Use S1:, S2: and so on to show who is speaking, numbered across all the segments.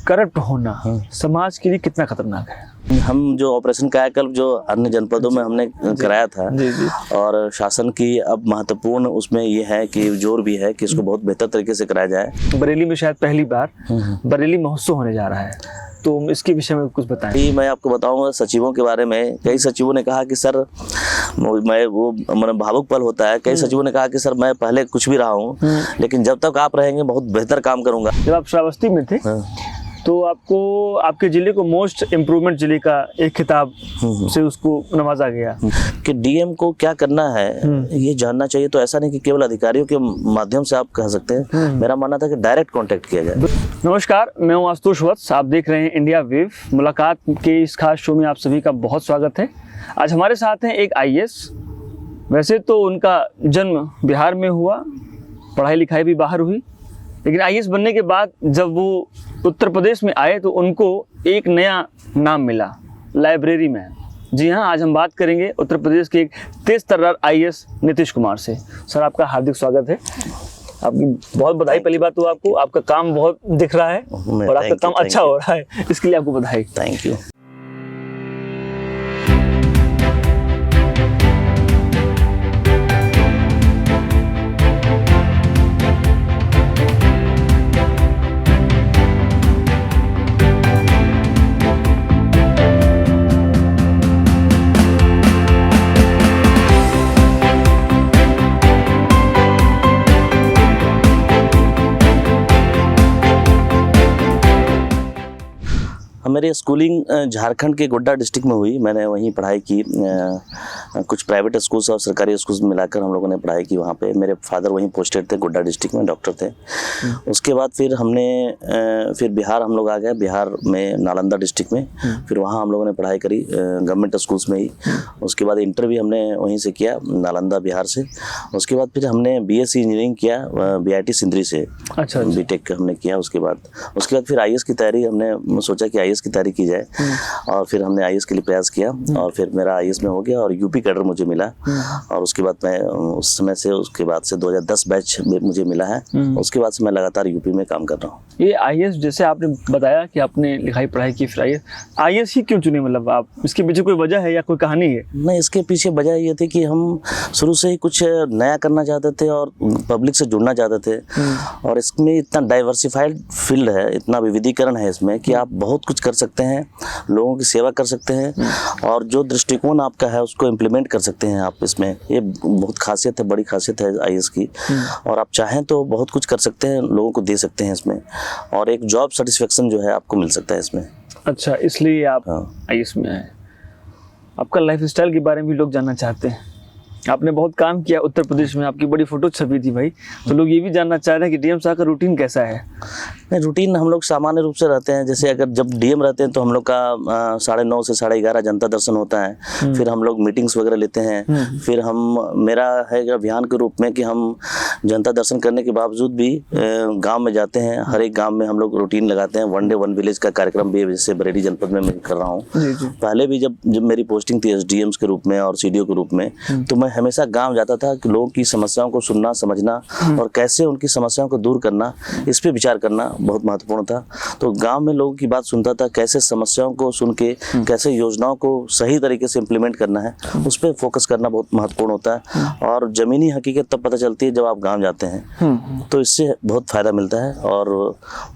S1: Corrupt होना समाज के लिए कितना खतरनाक है?
S2: हम जो ऑपरेशन कायाकल्प जो अन्य जनपदों में हमने कराया था,
S1: जी।
S2: और शासन की अब महत्वपूर्ण उसमें ये है कि जोर भी है कि इसको बहुत बेहतर तरीके से कराया जाए।
S1: बरेली में शायद पहली बार बरेली महोत्सव होने जा रहा है, तो इसके विषय में कुछ बताएं।
S2: मैं आपको बताऊंगा सचिवों के बारे में। कई सचिवों ने कहा कि सर, मैं वो मतलब भावुक पल होता है। कई सचिवों ने कहा कि सर मैं पहले कुछ भी रहा हूँ, लेकिन जब तक आप रहेंगे बहुत बेहतर काम करूंगा।
S1: जब आप श्रावस्ती में थे तो आपको आपके जिले को मोस्ट इम्प्रूवमेंट जिले का एक खिताब से उसको नवाजा गया
S2: कि डीएम को क्या करना है ये जानना चाहिए। तो ऐसा नहीं कि केवल अधिकारियों के माध्यम से आप कह सकते हैं। मेरा मानना था कि डायरेक्ट कांटेक्ट किया जाए।
S1: नमस्कार, मैं हूं आशुतोष वत्स, आप देख रहे हैं इंडिया वेव। मुलाकात के इस खास शो में आप सभी का बहुत स्वागत है। आज हमारे साथ हैं एक आईएएस। वैसे तो उनका जन्म बिहार में हुआ, पढ़ाई लिखाई भी बाहर हुई, लेकिन आईएएस बनने के बाद जब वो उत्तर प्रदेश में आए तो उनको एक नया नाम मिला, लाइब्रेरी मैन। जी हाँ, आज हम बात करेंगे उत्तर प्रदेश के एक तेज तर्रार आईएएस नीतीश कुमार से। सर, आपका हार्दिक स्वागत है। आपकी बहुत बधाई। पहली बात तो आपको, आपका काम बहुत दिख रहा है और आपका काम अच्छा हो रहा है, इसके लिए आपको बधाई।
S2: Thank you. मेरी स्कूलिंग झारखंड के गोड्डा डिस्ट्रिक्ट में हुई। मैंने वहीं पढ़ाई की। कुछ प्राइवेट स्कूल्स और सरकारी स्कूल्स मिलाकर हम लोगों ने पढ़ाई की वहाँ पे। मेरे फादर वहीं पोस्टेड थे, गोड्डा डिस्ट्रिक्ट में डॉक्टर थे। उसके बाद फिर फिर बिहार हम लोग आ गए, बिहार में नालंदा डिस्ट्रिक्ट में। फिर वहाँ हम लोगों ने पढ़ाई करी गवर्नमेंट स्कूल्स में ही। उसके बाद इंटर भी हमने वहीं से किया, नालंदा बिहार से। उसके बाद फिर हमने बीएससी इंजीनियरिंग किया बीआईटी सिंदरी से। अच्छा। बीटेक हमने किया। उसके बाद फिर आईएएस की तैयारी, हमने सोचा कि आईएएस की तैयारी की जाए, और फिर हमने आईएएस के लिए प्रयास किया, और फिर मेरा आईएएस में हो गया और यूपी कैडर मुझे मिला। और उसके बाद मैं उस समय से, उसके बाद से 2010 बैच मुझे मिला है। उसके बाद से मैं लगातार यूपी में काम कर रहा हूँ।
S1: ये आईएएस, जैसे आपने बताया कि आपने लिखाई पढ़ाई की, फिर आईएएस ही क्यों चुने? मतलब आप, इसके पीछे कोई वजह है या कोई कहानी है?
S2: नहीं, इसके पीछे वजह ये थी कि हम शुरू से ही कुछ नया करना चाहते थे और पब्लिक से जुड़ना चाहते थे। और इसमें इतना डाइवर्सिफाइड फील्ड है, इतना विविधीकरण है इसमें कि आप बहुत कुछ कर सकते हैं, लोगों की सेवा कर सकते हैं, और जो दृष्टिकोण आपका है उसको इम्प्लीमेंट कर सकते हैं आप इसमें। ये बहुत खासियत है, बड़ी खासियत है आईएएस की। और आप चाहें तो बहुत कुछ कर सकते हैं, लोगों को दे सकते हैं इसमें, और एक जॉब सेटिस्फेक्शन जो है आपको मिल सकता है इसमें।
S1: अच्छा, इसलिए आप आईएएस में आए। आपका लाइफस्टाइल के बारे में भी लोग जानना चाहते हैं। आपने बहुत काम किया उत्तर प्रदेश में, आपकी बड़ी फोटो छपी थी भाई, तो लोग ये भी जानना चाह रहे हैं कि डीएम साहब का रूटीन कैसा है?
S2: नहीं, रूटीन हम लोग सामान्य रूप से रहते हैं। जैसे अगर जब डीएम रहते हैं तो हम लोग का 9:30 से 11:30 जनता दर्शन होता है। फिर हम लोग मीटिंग्स वगैरह लेते हैं। फिर मेरा है अभियान के रूप में कि हम जनता दर्शन करने के बावजूद भी गाँव में जाते हैं। हर एक गाँव में हम लोग रूटीन लगाते हैं। वन डे वन विलेज का कार्यक्रम भी जैसे बरेली जनपद में मैं कर रहा हूँ। पहले भी जब मेरी पोस्टिंग थी एसडीएम्स के रूप में और सीडीओ के रूप में, तो मैं हमेशा गांव जाता था कि लोगों की समस्याओं को सुनना, समझना और कैसे उनकी समस्याओं को दूर करना, इस पे विचार करना बहुत महत्वपूर्ण था। तो गांव में लोगों की बात सुनता था, कैसे समस्याओं को सुन के कैसे योजनाओं को सही तरीके से इम्प्लीमेंट करना है, उस पर फोकस करना बहुत महत्वपूर्ण होता है। और जमीनी हकीकत तब पता चलती है जब आप गाँव जाते हैं, तो इससे बहुत फायदा मिलता है और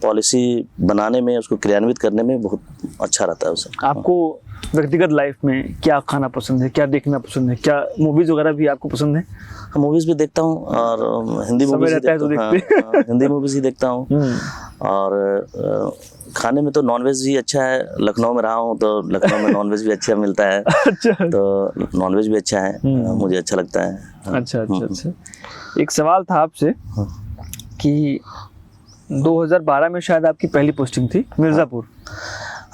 S2: पॉलिसी बनाने में, उसको क्रियान्वित करने में बहुत अच्छा रहता है उसे।
S1: आपको व्यक्तिगत लाइफ में क्या खाना पसंद है, क्या देखना पसंद है, क्या मूवीज वगैरह भी आपको पसंद है?
S2: मूवीज भी देखता हूँ और हिंदी मूवीज हिंदी मूवीज ही देखता हूँ। और खाने में तो नॉनवेज ही अच्छा है। लखनऊ में रहा हूँ तो लखनऊ में नॉनवेज भी अच्छा मिलता है। अच्छा। तो नॉनवेज भी अच्छा है, मुझे अच्छा लगता है।
S1: अच्छा। एक सवाल था आपसे कि 2012 में शायद आपकी पहली पोस्टिंग थी मिर्जापुर।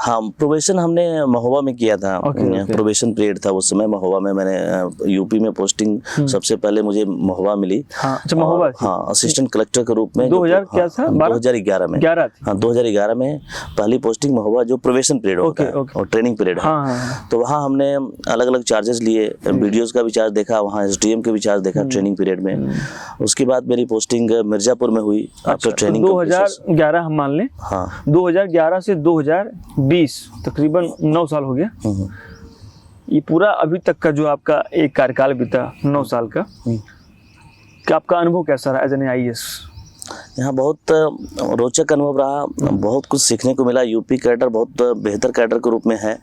S2: हाँ, प्रोबेशन हमने महोबा में किया था।
S1: ओके।
S2: प्रोबेशन पीरियड था उस समय महोबा में। मैंने यूपी में पोस्टिंग सबसे पहले मुझे महोबा मिली।
S1: हाँ, अच्छा, महोबा थी।
S2: हाँ, असिस्टेंट कलेक्टर के रूप में
S1: 2000 क्या था?
S2: 2011 में।
S1: 11 थी।
S2: हाँ, 2011 में पहली पोस्टिंग महोबा, जो प्रोबेशन पीरियड होता है
S1: ओके।
S2: और ट्रेनिंग पीरियड है।
S1: हाँ, हाँ।
S2: तो वहाँ हमने अलग अलग चार्जेस लिए, वीडियोस का भी चार्ज देखा, वहाँ SDM के भी चार्ज देखा ट्रेनिंग पीरियड में। उसके बाद मेरी पोस्टिंग मिर्जापुर में हुई आफ्टर ट्रेनिंग।
S1: 2011 हम मान लें।
S2: हाँ।
S1: 2011 से 2020 तकरीबन 9 साल हो गया। ये पूरा अभी तक का जो आपका एक कार्यकाल बीता 9 साल का, कि आपका अनुभव कैसा रहा एज एन IAS?
S2: यहाँ बहुत रोचक अनुभव रहा, बहुत कुछ सीखने को मिला। यूपी कैडर बहुत बेहतर कैडर के रूप में है।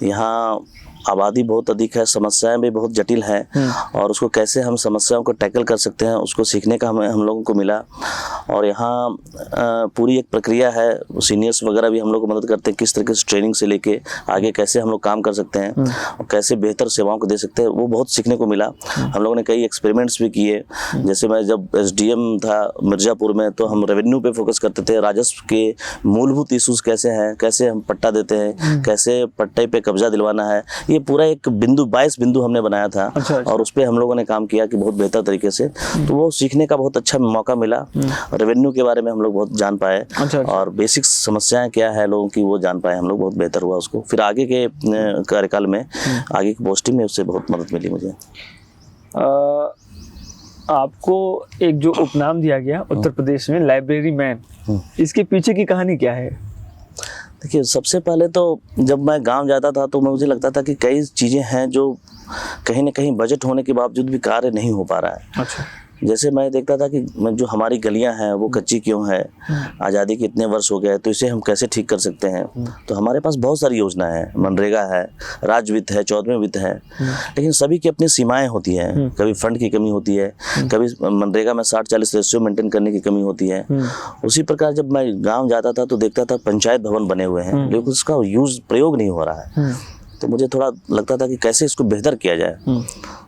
S2: यहाँ आबादी बहुत अधिक है, समस्याएं भी बहुत जटिल हैं, और उसको कैसे हम समस्याओं को टैकल कर सकते हैं उसको सीखने का हम लोगों को मिला। और यहाँ पूरी एक प्रक्रिया है, सीनियर्स वगैरह भी हम लोग को मदद करते हैं, किस तरीके से ट्रेनिंग से लेके आगे कैसे हम लोग काम कर सकते हैं और कैसे बेहतर सेवाओं को दे सकते हैं, वो बहुत सीखने को मिला। हम लोगों ने कई एक्सपेरिमेंट्स भी किए। जैसे मैं जब SDM था मिर्जापुर में, तो हम रेवेन्यू पे फोकस करते थे, राजस्व के मूलभूत इशूज कैसे हैं, कैसे हम पट्टा देते हैं, कैसे पट्टे पे कब्जा दिलवाना है, ये पूरा एक 22 बिंदु हमने बनाया था।
S1: अच्छा।
S2: और उस पर हम लोगों ने काम किया कि बहुत बेहतर तरीके से, तो वो सीखने का बहुत अच्छा मौका मिला। रेवेन्यू के बारे में हम लोग बहुत जान पाए।
S1: अच्छा।
S2: और बेसिक समस्याएं क्या है लोगों की वो जान पाए हम लोग, बहुत बेहतर हुआ उसको। फिर आगे के कार्यकाल में, आगे की पोस्टिंग में उससे बहुत मदद मिली मुझे।
S1: आपको एक जो उपनाम दिया गया उत्तर प्रदेश में, लाइब्रेरी मैन, इसके पीछे की कहानी क्या है?
S2: देखिए, सबसे पहले तो जब मैं गांव जाता था तो मुझे लगता था कि कई चीज़ें हैं जो कहीं ना कहीं बजट होने के बावजूद भी कार्य नहीं हो पा रहा है।
S1: अच्छा।
S2: जैसे मैं देखता था कि जो हमारी गलियां हैं वो कच्ची क्यों है, आज़ादी के इतने वर्ष हो गए, तो इसे हम कैसे ठीक कर सकते हैं। तो हमारे पास बहुत सारी योजनाएं हैं, मनरेगा है, राज्य वित्त है, 14वें वित्त है, लेकिन सभी की अपनी सीमाएं होती हैं। कभी फंड की कमी होती है, कभी मनरेगा में 60-40 रेशियो मेंटेन करने की कमी होती है। उसी प्रकार जब मैं गाँव जाता था तो देखता था पंचायत भवन बने हुए हैं, लेकिन उसका प्रयोग नहीं हो रहा है। तो मुझे थोड़ा लगता था कि कैसे इसको बेहतर किया जाए।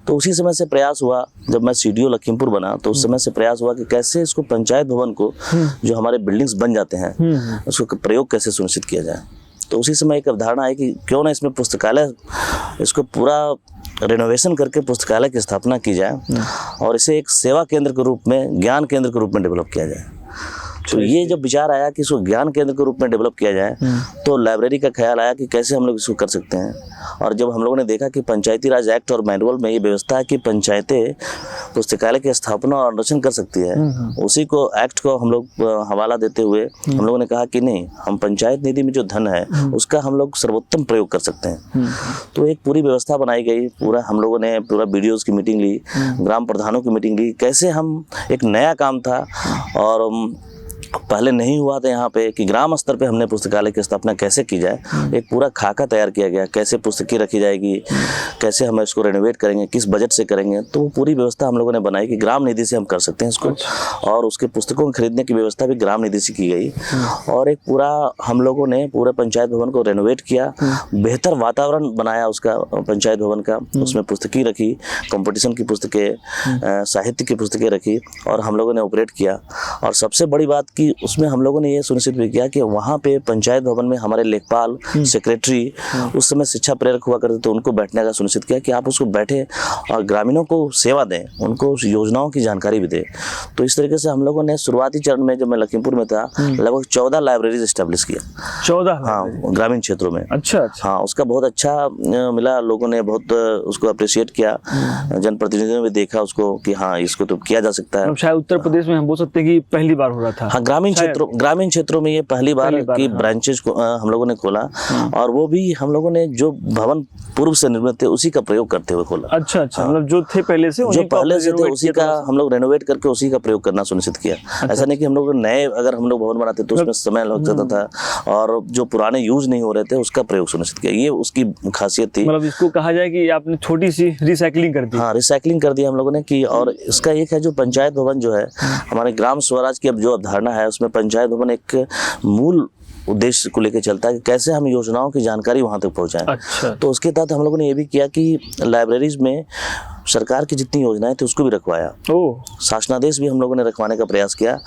S2: तो उसी समय से प्रयास हुआ, जब मैं CDO लखीमपुर बना तो उस समय से प्रयास हुआ कि कैसे इसको पंचायत भवन को, जो हमारे बिल्डिंग्स बन जाते हैं, उसको प्रयोग कैसे सुनिश्चित किया जाए। तो उसी समय एक अवधारणा आई कि क्यों ना इसमें पुस्तकालय, इसको पूरा रेनोवेशन करके पुस्तकालय की स्थापना की जाए और इसे एक सेवा केंद्र के रूप में, ज्ञान केंद्र के रूप में डेवलप किया जाए। तो ये जब विचार आया कि इसको ज्ञान केंद्र के रूप में डेवलप किया जाए, तो लाइब्रेरी का ख्याल आया कि कैसे हम लोग इसको कर सकते हैं। और जब हम लोगों ने देखा कि पंचायती राज एक्ट और मैनुअल में ये व्यवस्था है कि पंचायतें पुस्तकालय की स्थापना और अनुरक्षण कर सकती है, उसी को एक्ट को हम लोग हवाला देते हुए हम लोगों ने कहा कि नहीं, हम पंचायत निधि में जो धन है उसका हम लोग सर्वोत्तम प्रयोग कर सकते हैं। तो एक पूरी व्यवस्था बनाई गई, पूरा हम लोगों ने पूरा BDOs की मीटिंग ली, ग्राम प्रधानों की मीटिंग ली, कैसे हम, एक नया काम था और पहले नहीं हुआ था यहाँ पे कि ग्राम स्तर पे हमने पुस्तकालय की स्थापना कैसे की जाए। एक पूरा खाका तैयार किया गया, कैसे पुस्तकें रखी जाएगी, कैसे हम इसको रेनोवेट करेंगे, किस बजट से करेंगे। तो वो पूरी व्यवस्था हम लोगों ने बनाई कि ग्राम निधि से हम कर सकते हैं इसको। और उसके पुस्तकों को खरीदने की व्यवस्था भी ग्राम निधि से की गई। और एक पूरा हम लोगों ने पूरे पंचायत भवन को रेनोवेट किया, बेहतर वातावरण बनाया उसका, पंचायत भवन का। उसमें पुस्तकें रखी, कंपटीशन की पुस्तकें, साहित्य की पुस्तकें रखी और हम लोगों ने ऑपरेट किया। और सबसे बड़ी बात कि उसमें हम लोगों ने ये सुनिश्चित भी किया कि वहाँ पे पंचायत भवन में हमारे लेखपाल, सेक्रेटरी, उस समय शिक्षा प्रेरक हुआ करते थे, उनको बैठने का सुनिश्चित किया कि आप उसको बैठे और ग्रामीणों को सेवा दें, उनको योजनाओं की जानकारी भी दें। तो इस तरीके से हम लोगों ने शुरुआती चरण में, जब मैं लखीमपुर में था, लगभग 14 लाइब्रेरीज स्टैब्लिश किया।
S1: 14?
S2: हाँ, ग्रामीण क्षेत्रों में।
S1: अच्छा।
S2: हाँ, उसका बहुत अच्छा मिला, लोगों ने बहुत उसको अप्रिशिएट किया, जनप्रतिनिधियों ने भी देखा उसको कि हाँ, इसको तो किया जा सकता है।
S1: शायद उत्तर प्रदेश में हम बोल सकते हैं कि पहली बार हो रहा था।
S2: हाँ, ग्रामीण क्षेत्रों में ये पहली बार की ब्रांचेज को हम लोगों ने खोला। और वो भी हम लोगों ने जो भवन पूर्व से निर्मित थे उसी का प्रयोग करते हुए खोला।
S1: अच्छा। मतलब जो थे पहले से,
S2: जो पहले से थे उसी का हम लोग रेनोवेट करके उसी का प्रयोग करना सुनिश्चित किया। ऐसा नहीं कि हम लोग नए, अगर हम लोग भवन बनाते तो उसमें समय लग जाता था, और जो पुराने यूज नहीं हो रहे थे उसका प्रयोग सुनिश्चित किया। ये उसकी खासियत थी।
S1: मतलब इसको कहा जाए कि आपने छोटी सी रिसाइकलिंग कर दी।
S2: हाँ, रिसाइकलिंग कर दिया हम लोगों ने की। और इसका एक है जो पंचायत भवन जो है, हमारे ग्राम स्वराज की अब जो अवधारणा है, उसमें पंचायत भवन एक मूल उद्देश्य को लेकर चलता है कि कैसे हम योजनाओं की जानकारी वहां तक पहुंचाएं।
S1: अच्छा।
S2: तो उसके तहत हम लोगों ने ये भी किया कि लाइब्रेरीज में सरकार की जितनी योजनाएं थी उसको भी रखवाया।
S1: ओह,
S2: शासनादेश भी हम लोगों ने रखवाने का प्रयास किया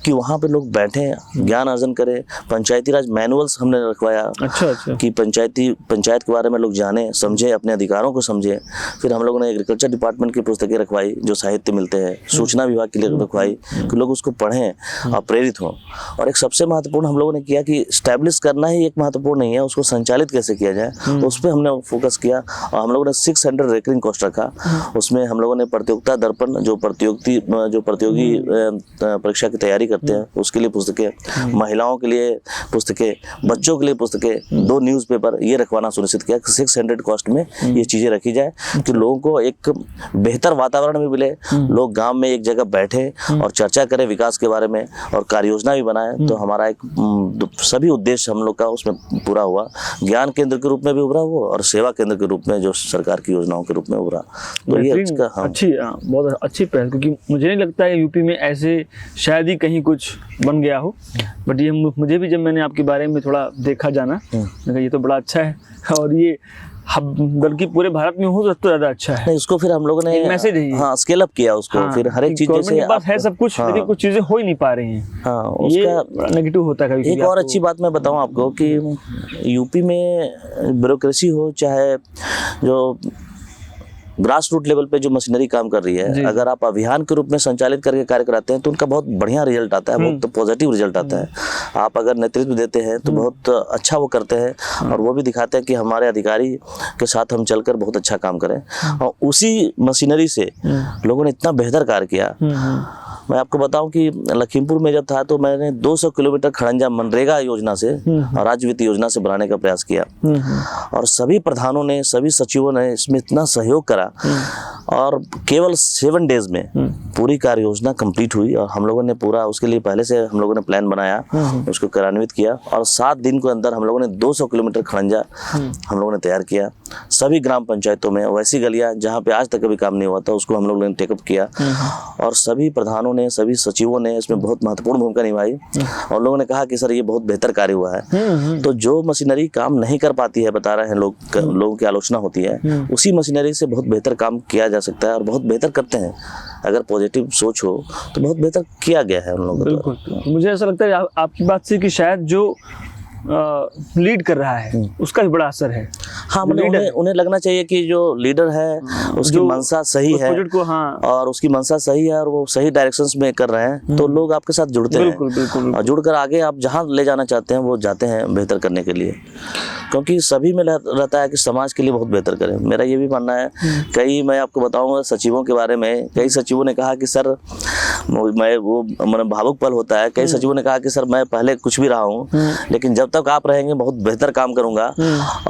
S2: कि वहाँ पे लोग बैठें, ज्ञान अर्जन करें। पंचायती राज मैनुअल्स हमने रखवाया
S1: अच्छा।
S2: कि पंचायत के बारे में लोग जाने समझे, अपने अधिकारों को समझे। फिर हम लोगों ने एग्रीकल्चर डिपार्टमेंट की पुस्तकें रखवाई जो साहित्य मिलते हैं, सूचना विभाग के लिए रखवाई कि लोग उसको पढ़ें और प्रेरित हों। और एक सबसे महत्वपूर्ण हम लोगों ने किया कि स्टैब्लिश करना ही एक महत्वपूर्ण नहीं है, उसको संचालित कैसे किया जाए उस पर हमने फोकस किया। और हम लोगों ने 600 रेकरिंग कॉस्ट रखा। उसमें हम लोगों ने प्रतियोगिता दर्पण जो प्रतियोगी परीक्षा की तैयारी करते हैं उसके लिए पुस्तकें, महिलाओं के लिए पुस्तकें, बच्चों के लिए पुस्तकें, 2 न्यूज़पेपर ये रखवाना सुनिश्चित किया। 600 कॉस्ट में ये चीज़ें रखी जाए कि लोगों को एक बेहतर वातावरण भी मिले, लोग गांव में एक जगह बैठे और चर्चा करें विकास के बारे में और कार्य योजना भी बनाए। तो हमारा एक सभी उद्देश्य हम लोग का उसमें पूरा हुआ। ज्ञान केंद्र के रूप में भी उभरा हुआ और सेवा केंद्र के रूप में जो सरकार की योजनाओं के रूप में उभरा। तो ये
S1: बहुत अच्छी पहल, क्योंकि मुझे नहीं लगता है यूपी में ऐसे शायद ही कहीं कुछ बन गया हो। बट ये मुझे भी जब मैंने आपके बारे में थोड़ा देखा जाना, मैंने कहा ये तो बड़ा अच्छा है और ये बल्कि पूरे भारत में हो तो ज़्यादा अच्छा है।
S2: नहीं, उसको फिर हम लोगों ने
S1: मैसेज है,
S2: हाँ, स्केल अप किया उसको। फिर हर एक चीज जैसे
S1: पास है सब कुछ, लेकिन कुछ चीजें हो ही नहीं पा रही हैं।
S2: हाँ, उसका
S1: नेगेटिव होता है कभी।
S2: एक और अच्छी बात मैं बताऊं आपको कि यूपी में ब्यूरोक्रेसी हो चाहे जो ग्रास रूट लेवल पे जो मशीनरी काम कर रही है, अगर आप अभियान के रूप में संचालित करके कार्य कराते हैं तो उनका बहुत बढ़िया रिजल्ट आता है, बहुत पॉजिटिव रिजल्ट आता है। आप अगर नेतृत्व देते हैं तो बहुत अच्छा वो करते हैं और वो भी दिखाते हैं कि हमारे अधिकारी के साथ हम चलकर बहुत अच्छा काम करें। और उसी मशीनरी से लोगों ने इतना बेहतर कार्य किया। मैं आपको बताऊं कि लखीमपुर में जब था तो मैंने 200 किलोमीटर खड़ंजा मनरेगा योजना से और राज्य वित्त योजना से बनाने का प्रयास किया और सभी प्रधानों ने, सभी सचिवों ने इसमें इतना सहयोग करा और केवल 7 डेज में पूरी कार्य योजना कंप्लीट हुई। और हम लोगों ने पूरा उसके लिए पहले से हम लोगों ने प्लान बनाया, उसको कार्यान्वित किया और 7 दिन के अंदर हम लोगों ने 200 किलोमीटर खड़ंजा हम लोगों ने तैयार किया। सभी ग्राम पंचायतों में वैसी गलियां जहाँ पे आज तक कभी काम नहीं हुआ था उसको हम लोगों ने टेकअप किया और सभी प्रधानों ने, सभी सचिवों ने इसमें बहुत महत्वपूर्ण भूमिका निभाई और लोगों ने कहा कि सर ये बहुत बेहतर कार्य हुआ है। तो जो मशीनरी काम नहीं कर पाती है, बता रहे हैं लोगों की आलोचना होती है, उसी मशीनरी से बहुत बेहतर काम किया जा सकता है और बहुत बेहतर करते हैं। अगर पॉजिटिव सोच हो तो बहुत बेहतर किया गया है उन लोगों को।
S1: बिल्कुल, मुझे ऐसा लगता है आपकी बात से कि शायद जो लीड कर रहा है उसका भी बड़ा असर है।
S2: हाँ, मतलब उन्हें लगना चाहिए कि जो लीडर है उसकी मंशा सही है और उसकी मंशा सही है और वो सही डायरेक्शंस में कर रहे हैं तो लोग आपके साथ जुड़ते हैं।
S1: बिल्कुल।
S2: और जुड़कर आगे आप जहाँ ले जाना चाहते हैं वो जाते हैं बेहतर करने के लिए, क्योंकि सभी में रहता है कि समाज के लिए बहुत बेहतर करें। मेरा ये भी मानना है। मैं आपको बताऊंगा सचिवों के बारे में, कई सचिवों ने कहा कि सर मैं भावुक पल होता है। कई सचिवों ने कहा कि सर मैं पहले कुछ भी रहा हूँ लेकिन जब तक आप रहेंगे बहुत बेहतर काम करूंगा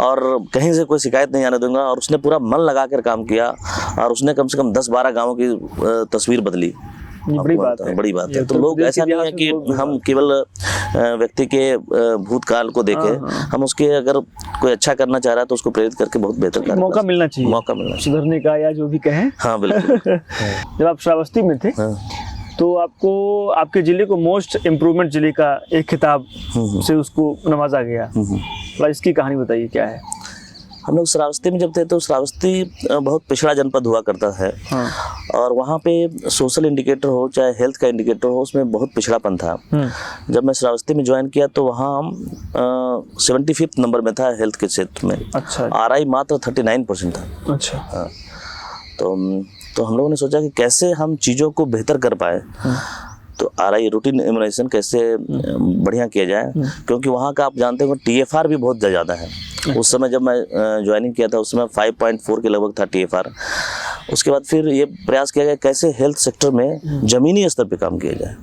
S2: और कहीं से कोई शिकायत नहीं आने दूंगा। और उसने पूरा मन लगाकर काम किया और उसने कम से कम 10-12 गाँवों की तस्वीर बदली। बड़ी बात है। तो लोग ऐसा नहीं है कि हम केवल व्यक्ति के भूतकाल को देखें, हम उसके अगर कोई अच्छा करना चाह रहा है तो उसको प्रेरित करके बहुत बेहतर करना,
S1: मौका मिलना चाहिए सुधरने का या जो भी कहें।
S2: हाँ बिल्कुल।
S1: जब आप श्रावस्ती में थे तो आपको आपके जिले को मोस्ट इम्प्रूवमेंट जिले का एक खिताब से उसको नवाजा गया। इसकी कहानी बताइए, क्या है?
S2: हम लोग श्रावस्ती में जब थे तो श्रावस्ती बहुत पिछड़ा जनपद हुआ करता है और वहाँ पे सोशल इंडिकेटर हो चाहे हेल्थ का इंडिकेटर हो उसमें बहुत पिछड़ापन था। जब मैं श्रावस्ती में ज्वाइन किया तो वहाँ हम 75th नंबर में था हेल्थ के क्षेत्र में।
S1: अच्छा।
S2: RI मात्र 39% था।
S1: अच्छा।
S2: हाँ, तो हम लोगों ने सोचा कि कैसे हम चीज़ों को बेहतर कर पाए। तो RI रूटीन इम्यूनाइजेशन कैसे बढ़िया किया जाए, क्योंकि वहाँ का आप जानते हो TFR भी बहुत ज़्यादा है। उस समय जब मैं ज्वाइनिंग किया था उस समय 5.4 के लगभग था TFR। उसके बाद फिर ये प्रयास किया गया कैसे हेल्थ सेक्टर में ज़मीनी स्तर पे काम किया जाए।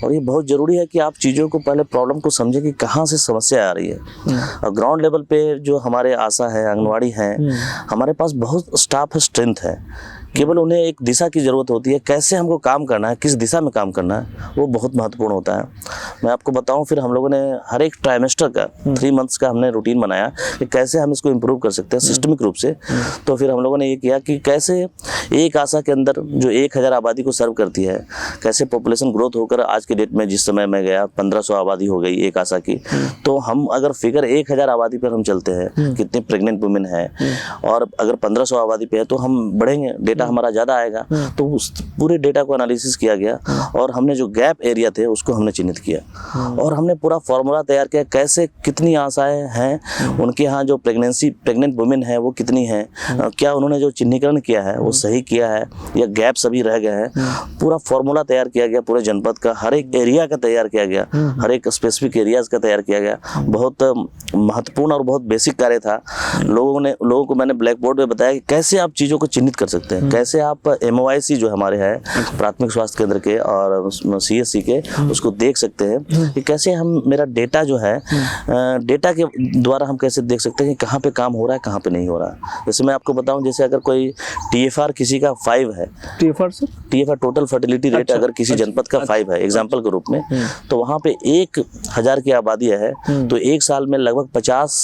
S2: और ये बहुत ज़रूरी है कि आप चीज़ों को पहले प्रॉब्लम को समझें कि कहाँ से समस्या आ रही है। और ग्राउंड लेवल पे जो हमारे आशा है, आंगनवाड़ी है, हमारे पास बहुत स्टाफ है, स्ट्रेंथ है, केवल उन्हें एक दिशा की ज़रूरत होती है, कैसे हमको काम करना है, किस दिशा में काम करना है, वो बहुत महत्वपूर्ण होता है। मैं आपको बताऊं, फिर हम लोगों ने हर एक ट्राइमेस्टर का 3 मंथ्स का हमने रूटीन बनाया कि कैसे हम इसको इम्प्रूव कर सकते हैं सिस्टमिक रूप से। तो फिर हम लोगों ने ये किया कि कैसे एक आशा के अंदर जो 1000 आबादी को सर्व करती है, कैसे पॉपुलेशन ग्रोथ होकर आज के डेट में, जिस समय मैं गया 1500 आबादी हो गई एक आशा की। तो हम अगर फिगर 1000 आबादी पर हम चलते हैं, कितने प्रेग्नेंट वुमेन है, और अगर 1500 आबादी पे है तो हम बढ़ेंगे, डेटा हमारा ज़्यादा आएगा। तो उस पूरे डेटा को एनालिसिस किया गया और हमने जो गैप एरिया थे उसको हमने चिन्हित किया और हमने पूरा फॉर्मूला तैयार किया, कैसे कितनी आशाएं हैं उनके यहाँ, जो प्रेग्नेंट वुमेन है वो कितनी हैं, क्या उन्होंने जो चिन्हीकरण किया है वो सही किया है या गैप सभी रह गए हैं। पूरा फॉर्मूला तैयार किया गया, पूरे जनपद का हर एक एरिया का तैयार किया गया, हर एक स्पेसिफिक एरियाज का तैयार किया गया। बहुत महत्वपूर्ण और बहुत बेसिक कार्य था। लोगों को मैंने ब्लैक बोर्ड पे बताया कि कैसे आप चीज़ों को चिन्हित कर सकते हैं, कैसे आप MOIC जो हमारे है प्राथमिक स्वास्थ्य केंद्र के और CSC के, उसको देख सकते हैं कि कैसे हम मेरा डेटा जो है, डेटा के द्वारा हम कैसे देख सकते हैं कि कहाँ पे काम हो रहा है, कहाँ पे नहीं हो रहा है। जैसे मैं आपको बताऊं, जैसे अगर कोई TFR किसी का 5 है, TFR टोटल फर्टिलिटी रेट अगर किसी जनपद का 5 है एग्जाम्पल के रूप में, तो वहाँ पे 1000 की आबादी है तो एक साल में लगभग 50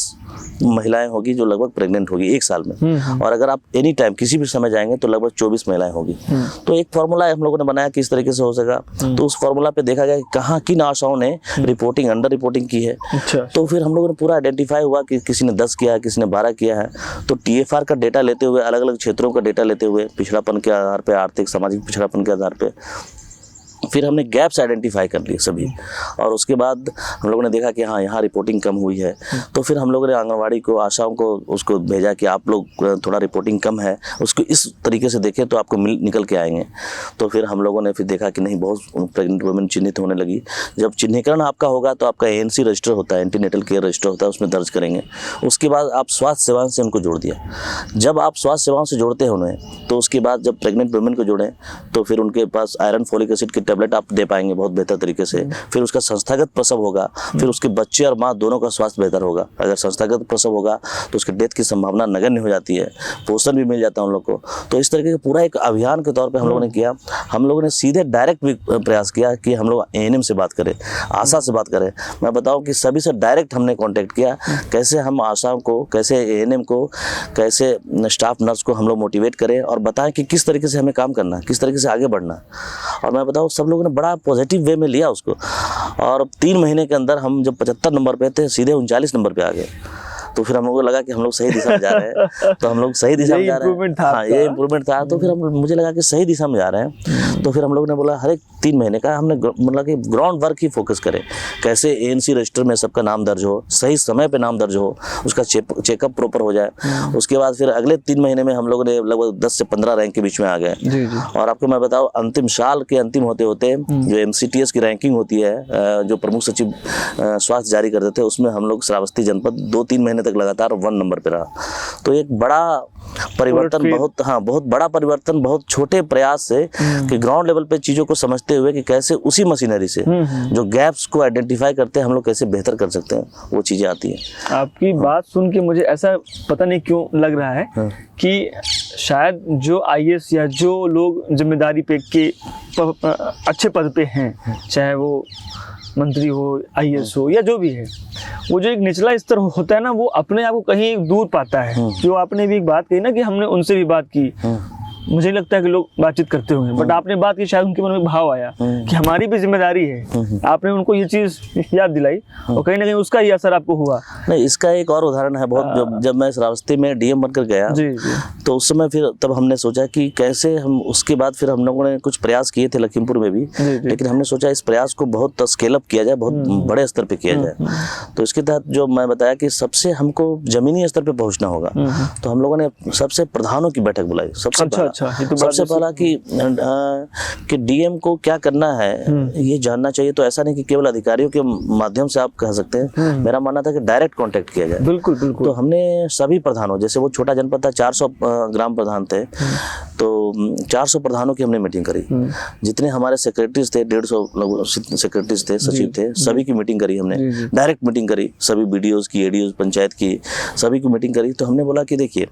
S2: महिलाएं होगी जो लगभग प्रेग्नेंट होगी एक साल में। और अगर आप एनी टाइम किसी भी समय जाएंगे तो लगभग 24 महिलाएं होगी। तो एक फॉर्मूला हम लोगों ने बनाया कि इस तरीके से हो सका। तो उस फॉर्मूला पे देखा गया कि कहाँ किन आशाओं ने रिपोर्टिंग अंडर रिपोर्टिंग की है। तो फिर हम लोगों ने पूरा आइडेंटिफाई हुआ कि किसी ने 10 किया है, किसी ने 12 किया है। तो TFR का डेटा लेते हुए, अलग अलग क्षेत्रों का डेटा लेते हुए, पिछड़ापन के आधार पर, आर्थिक सामाजिक पिछड़ापन के आधार पर फिर हमने गैप्स आइडेंटिफाई कर लिए सभी। और उसके बाद हम लोगों ने देखा कि हाँ, यहाँ रिपोर्टिंग कम हुई है। तो फिर हम लोगों ने आंगनवाड़ी को, आशाओं को उसको भेजा कि आप लोग थोड़ा रिपोर्टिंग कम है, उसको इस तरीके से देखें तो आपको निकल के आएंगे। तो फिर हम लोगों ने फिर देखा कि नहीं, बहुत प्रेग्नेंट वुमेन चिन्हित होने लगी। जब चिन्हीकरण आपका होगा तो आपका ANC रजिस्टर होता है, एंटीनेटल केयर रजिस्टर होता है, उसमें दर्ज करेंगे। उसके बाद आप स्वास्थ्य सेवाओं से उनको जोड़ दिया। जब आप स्वास्थ्य सेवाओं से जोड़ते हैं उन्हें, तो उसके बाद जब प्रेग्नेंट वुमेन को जोड़ें तो फिर उनके पास आयरन फोलिक एसिड की टैबलेट आप दे पाएंगे बहुत बेहतर तरीके से। फिर उसका संस्थागत प्रसव होगा, फिर उसके बच्चे और माँ दोनों का स्वास्थ्य बेहतर होगा। अगर संस्थागत प्रसव होगा तो उसके डेथ की संभावना नगण्य हो जाती है, पोषण भी मिल जाता है उन लोग को। तो इस तरीके का पूरा एक अभियान के तौर पे हम लोगों ने किया। हम लोगों ने सीधे डायरेक्ट भी प्रयास किया कि हम लोग ANM से बात करें, आशा से बात करें। मैं बताऊं कि सभी से डायरेक्ट हमने कांटेक्ट किया, कैसे हम आशाओं को, कैसे ANM को, कैसे स्टाफ नर्स को हम लोग मोटिवेट करें और बताएं कि किस तरीके से हमें काम करना है, किस तरीके से आगे बढ़ना है। और मैं बताऊं, सब लोगों ने बड़ा पॉजिटिव वे में लिया उसको। और 3 महीने के अंदर हम जब 75 नंबर पे थे, सीधे 39 नंबर पे आ गए। तो फिर हम लोगों को लगा कि हम लोग सही दिशा में जा रहे हैं। तो हम लोग सही दिशा में जा रहे हैं। हाँ, ये इम्प्रूवमेंट था। तो फिर मुझे लगा कि सही दिशा में जा रहे हैं। तो फिर हम लोगों ने बोला हर एक 3 महीने का हमने मतलब कि ग्राउंड वर्क ही फोकस करें, कैसे ANC रजिस्टर में सबका नाम दर्ज हो, सही समय पे नाम दर्ज हो, उसका चेकअप प्रॉपर हो जाए। उसके बाद फिर अगले 3 महीने में हम लोगों ने लगभग 10 से 15 रैंक के बीच में आ गए। और आपको मैं बताऊँ, अंतिम साल के अंतिम होते होते जो MCTS की रैंकिंग होती है, जो प्रमुख सचिव स्वास्थ्य जारी करते थे, उसमें हम लोग श्रावस्ती जनपद 2-3 महीने तक लगातार 1 नंबर पे रहा। तो एक बड़ा परिवर्तन, बहुत बड़ा परिवर्तन, बहुत छोटे प्रयास से कि ग्राउंड लेवल पे चीजों को समझते हुए कि कैसे उसी मशीनरी से जो गैप्स को आइडेंटिफाई करते हैं हम लोग कैसे बेहतर कर सकते हैं, वो चीजें आती हैं।
S1: आपकी बात सुन के मुझे ऐसा पता नहीं क्यों लग रहा है कि शायद जो IAS या जो लोग जिम्मेदारी पे के अच्छे पद पे हैं, चाहे वो मंत्री हो, IAS हो या जो भी है, वो जो एक निचला स्तर होता है ना, वो अपने आप को कहीं दूर पाता है। जो आपने भी एक बात कही ना कि हमने उनसे भी बात की, मुझे लगता है कि लोग बातचीत करते होंगे, बट आपने बात की, शायद उनके मन में भाव आया कि हमारी भी जिम्मेदारी है। आपने उनको ये चीज याद दिलाई और कहीं ना कहीं उसका ही असर आपको हुआ।
S2: नहीं, इसका एक और उदाहरण है बहुत। जब मैं श्रावस्ती में DM बनकर गया तो उस समय फिर तब हमने सोचा कि कैसे हम, उसके बाद फिर हम लोगों ने कुछ प्रयास किए थे लखीमपुर में भी, लेकिन हमने सोचा इस प्रयास को बहुत स्केल अप किया जाए, बहुत बड़े स्तर पर किया जाए। तो इसके तहत जो मैं बताया कि सबसे हमको जमीनी स्तर पर पहुंचना होगा, तो हम लोगों ने सबसे प्रधानों की बैठक बुलाई। सबसे पहला कि DM को क्या करना है ये जानना चाहिए। तो ऐसा नहीं कि केवल अधिकारियों के माध्यम से आप कह सकते हैं। मेरा मानना था कि डायरेक्ट कांटेक्ट किया जाए।
S1: बिल्कुल बिल्कुल।
S2: तो हमने सभी प्रधानों, जैसे वो छोटा जनपद था, 400 ग्राम प्रधान थे, तो 400 प्रधानों की हमने मीटिंग करी। जितने हमारे सेक्रेटरीज थे, 150 सेक्रेटरीज थे, सचिव थे, सभी की मीटिंग करी हमने, डायरेक्ट मीटिंग करी, सभी बीडीओज की, एडीओज, पंचायत की, सभी की मीटिंग करी। तो हमने बोला कि देखिए,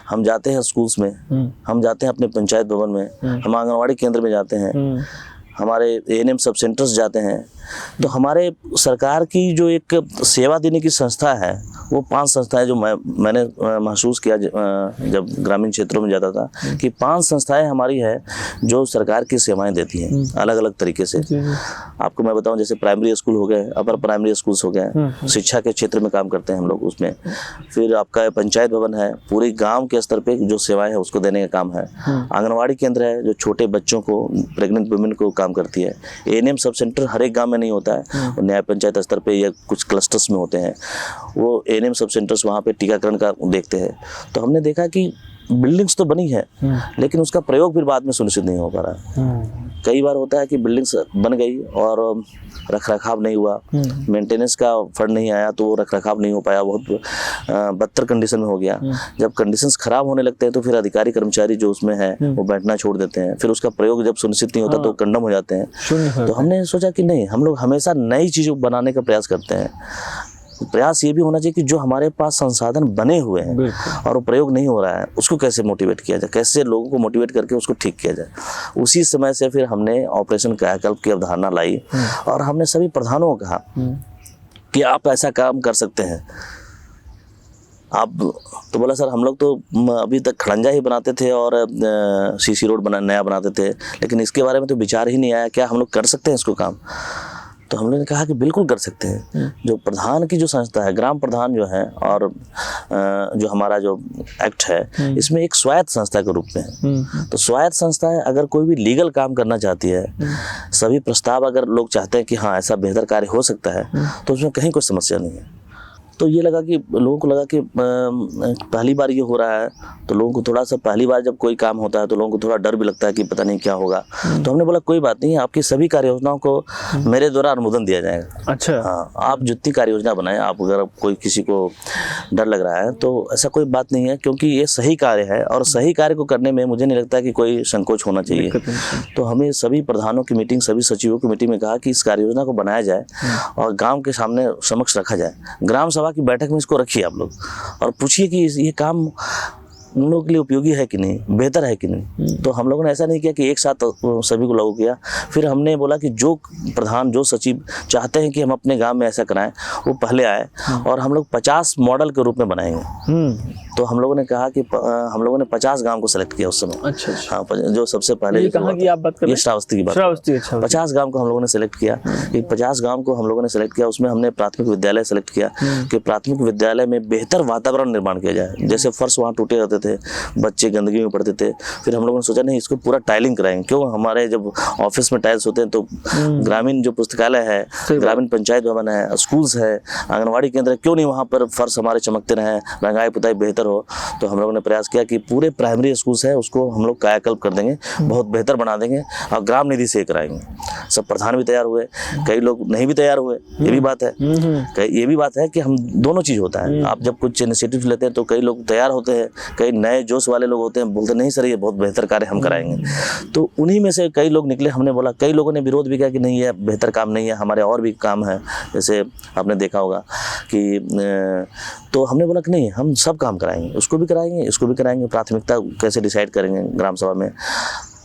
S2: हम जाते हैं स्कूल्स में, हम जाते हैं अपने पंचायत भवन में, हम आंगनवाड़ी केंद्र में जाते हैं, हमारे एएनएम सब सेंटर्स जाते हैं, तो हमारे सरकार की जो एक सेवा देने की संस्था है, वो 5 संस्थाएं जो मैंने महसूस किया जब ग्रामीण क्षेत्रों में जाता था, कि 5 संस्थाएं हमारी है जो सरकार की सेवाएं देती हैं अलग अलग तरीके से। आपको मैं बताऊं, जैसे प्राइमरी स्कूल हो गए, अपर प्राइमरी स्कूल्स हो गए, शिक्षा के क्षेत्र में काम करते हैं हम लोग उसमें। फिर आपका पंचायत भवन है, पूरे गाँव के स्तर पर जो सेवाएं है उसको देने का काम है। आंगनबाड़ी केंद्र है जो छोटे बच्चों को, प्रेग्नेंट वुमेन को काम करती है। एएनएम सब सेंटर हर एक गाँव नहीं होता है, और न्याय पंचायत स्तर पे या कुछ क्लस्टर्स में होते हैं, वो एएनएम सब सेंटर्स वहाँ पे टीकाकरण का देखते हैं। तो हमने देखा कि बिल्डिंग्स तो बनी है, लेकिन उसका प्रयोग फिर बाद में सुनिश्चित नहीं हो पा रहा। कई बार होता है कि बिल्डिंग्स बन गई और रख रखाव नहीं हुआ, मेंटेनेंस का फंड नहीं आया, तो वो रख रखाव नहीं हो पाया, बहुत बदतर कंडीशन में हो गया। जब कंडीशंस खराब होने लगते हैं तो फिर अधिकारी कर्मचारी जो उसमें है वो बैठना छोड़ देते हैं, फिर उसका प्रयोग जब सुनिश्चित नहीं होता तो कंडम हो जाते हैं। तो हमने सोचा कि नहीं, हम लोग हमेशा नई चीज़ों बनाने का प्रयास करते हैं। प्रयास ये भी होना चाहिए कि जो हमारे पास संसाधन बने हुए हैं और वो प्रयोग नहीं हो रहा है, उसको कैसे मोटिवेट किया जाए, कैसे लोगों को मोटिवेट करके उसको ठीक किया जाए। उसी समय से फिर हमने ऑपरेशन कायाकल्प की अवधारणा लाई, और हमने सभी प्रधानों को कहा कि आप ऐसा काम कर सकते हैं। आप तो बोला, सर हम लोग तो अभी तक खड़ंजा ही बनाते थे और सीसी रोड नया बनाते थे, लेकिन इसके बारे में तो विचार ही नहीं आया, क्या हम लोग कर सकते हैं इसको काम? तो हम लोगों ने कहा कि बिल्कुल कर सकते हैं। जो प्रधान की जो संस्था है, ग्राम प्रधान जो है, और जो हमारा जो एक्ट है, इसमें एक स्वायत्त संस्था के रूप में है। तो स्वायत्त संस्थाएं अगर कोई भी लीगल काम करना चाहती है, सभी प्रस्ताव अगर लोग चाहते हैं कि हाँ ऐसा बेहतर कार्य हो सकता है, तो उसमें कहीं कोई समस्या नहीं है। तो ये लगा कि लोगों को लगा कि पहली बार ये हो रहा है, तो लोगों को थोड़ा सा, पहली बार जब कोई काम होता है तो लोगों को थोड़ा डर भी लगता है कि पता नहीं क्या होगा। तो हमने बोला कोई बात नहीं, आपकी सभी कार्य योजनाओं को मेरे द्वारा अनुमोदन दिया जाएगा।
S1: अच्छा।
S2: हाँ, आप जितनी कार्य योजना बनाएं, आप अगर कोई किसी को डर लग रहा है तो ऐसा कोई बात नहीं है, क्योंकि ये सही कार्य है, और सही कार्य को करने में मुझे नहीं लगता कि कोई संकोच होना चाहिए। तो हमें सभी प्रधानों की मीटिंग, सभी सचिवों की मीटिंग में कहा कि इस कार्य योजना को बनाया जाए और गाँव के सामने समक्ष रखा जाए। ग्राम सभा की बैठक में इसको रखिए आप लोग, और पूछिए कि ये काम उन लोगों के लिए उपयोगी है कि नहीं, बेहतर है कि नहीं। तो हम लोगों ने ऐसा नहीं किया कि एक साथ सभी को लागू किया। फिर हमने बोला कि जो प्रधान, जो सचिव चाहते हैं कि हम अपने गांव में ऐसा कराएं, वो पहले आए, और हम लोग 50 मॉडल के रूप में बनाएंगे। तो हम लोगों ने कहा कि हम लोगों ने 50 गांव को सेलेक्ट किया उस समय।
S1: अच्छा।
S2: हाँ, जो सबसे पहले
S1: ये कहाँ की आप बात कर रहे हैं?
S2: श्रावस्ती की बात।
S1: श्रावस्ती। अच्छा।
S2: 50 गांव को हम लोगों ने सेलेक्ट किया। 50 गांव को हम लोगों ने सेलेक्ट किया, उसमें हमने प्राथमिक विद्यालय सेलेक्ट किया कि प्राथमिक विद्यालय में बेहतर वातावरण निर्माण किया जाए। जैसे फर्श वहाँ टूटे रहते थे, बच्चे गंदगी में पड़ते थे। फिर हम लोगों ने सोचा नहीं, इसको पूरा टाइलिंग कराएंगे। क्यों, हमारे जब ऑफिस में टाइल्स होते हैं तो ग्रामीण जो पुस्तकालय है, ग्रामीण पंचायत भवन है, स्कूल्स है, आंगनबाड़ी केंद्र, क्यों नहीं वहाँ पर फर्श हमारे चमकते रहें, रंगाई पुताई बेहतर हो। तो हम लोगों ने प्रयास किया कि पूरे प्राइमरी स्कूल्स है उसको हम लोग कायाकल्प कर देंगे, बहुत बेहतर बना देंगे, और ग्राम निधि से कराएंगे। सब प्रधान भी तैयार हुए, कई लोग नहीं भी तैयार हुए, ये भी बात है। ये भी बात है कि हम दोनों चीज़ होता है। आप जब कुछ इनिशिएटिव लेते हैं तो कई लोग तैयार होते हैं, कई नए जोश वाले लोग होते हैं, बोलते नहीं सर ये बहुत बेहतर कार्य हम कराएंगे। तो उन्हीं में से कई लोग निकले। हमने बोला, कई लोगों ने विरोध भी किया कि नहीं ये बेहतर काम नहीं है, हमारे और भी काम है, जैसे आपने देखा होगा कि, तो हमने बोला कि नहीं, हम सब काम कराएंगे, उसको भी कराएंगे, इसको भी कराएंगे, प्राथमिकता कैसे डिसाइड करेंगे ग्राम सभा में।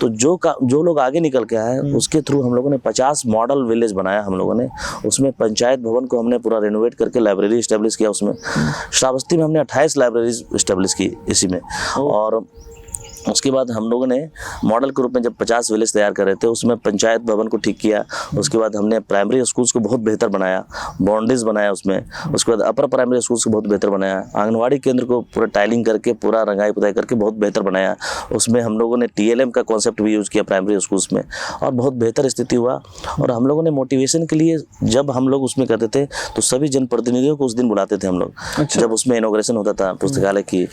S2: तो जो लोग आगे निकल के आए उसके थ्रू हम लोगों ने 50 मॉडल विलेज बनाया। हम लोगों ने उसमें पंचायत भवन को हमने पूरा रेनोवेट करके लाइब्रेरी इस्टेब्लिश किया। उसमें श्रावस्ती में हमने 28 लाइब्रेरीज इस्टेब्लिश की इसी में। और उसके बाद हम लोगों ने मॉडल के रूप में जब 50 विलेज तैयार कर रहे थे, उसमें पंचायत भवन को ठीक किया। उसके बाद हमने प्राइमरी स्कूल्स को बहुत बेहतर बनाया, बाउंड्रीज बनाया उसमें। उसके बाद अपर प्राइमरी स्कूल्स को बहुत बेहतर बनाया, आंगनवाड़ी केंद्र को पूरा टाइलिंग करके, पूरा रंगाई पुताई करके बहुत बेहतर बनाया। उसमें हम लोगों ने TLM का कॉन्सेप्ट भी यूज़ किया प्राइमरी स्कूल्स में, और बहुत बेहतर स्थिति हुआ। और हम लोगों ने मोटिवेशन के लिए जब हम लोग उसमें करते थे तो सभी जनप्रतिनिधियों को उस दिन बुलाते थे हम लोग। अच्छा। जब उसमें इनॉग्रेशन होता था पुस्तकालय की,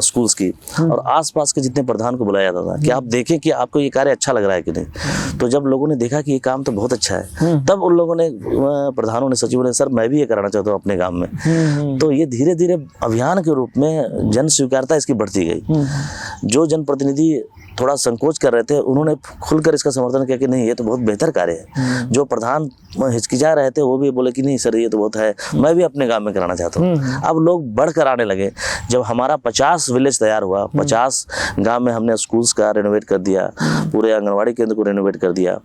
S2: स्कूल्स की, और आसपास के जितने प्रधान को बुलाया जाता था कि आप देखें कि आपको ये कार्य अच्छा लग रहा है कि नहीं। तो जब लोगों ने देखा कि ये काम तो बहुत अच्छा है, तब उन लोगों ने, प्रधानों ने, सचिवों ने, सर मैं भी ये कराना चाहता हूँ अपने गांव में। तो ये धीरे धीरे अभियान के रूप में जन स्वीकारता इसकी बढ़ती गई। जो जनप्रतिनिधि थोड़ा संकोच कर रहे थे, उन्होंने खुलकर इसका समर्थन किया कि नहीं, ये तो बहुत बेहतर कार्य है। जो प्रधान हिचकिचा रहे थे वो भी बोले कि नहीं सर, ये तो बहुत है, मैं भी अपने गांव में कराना चाहता हूँ। अब लोग बढ़कर आने लगे। जब हमारा 50 विलेज तैयार हुआ, 50 गांव में हमने स्कूल्स का रेनोवेट कर दिया, पूरे आंगनवाड़ी केंद्र को रेनोवेट कर दिया,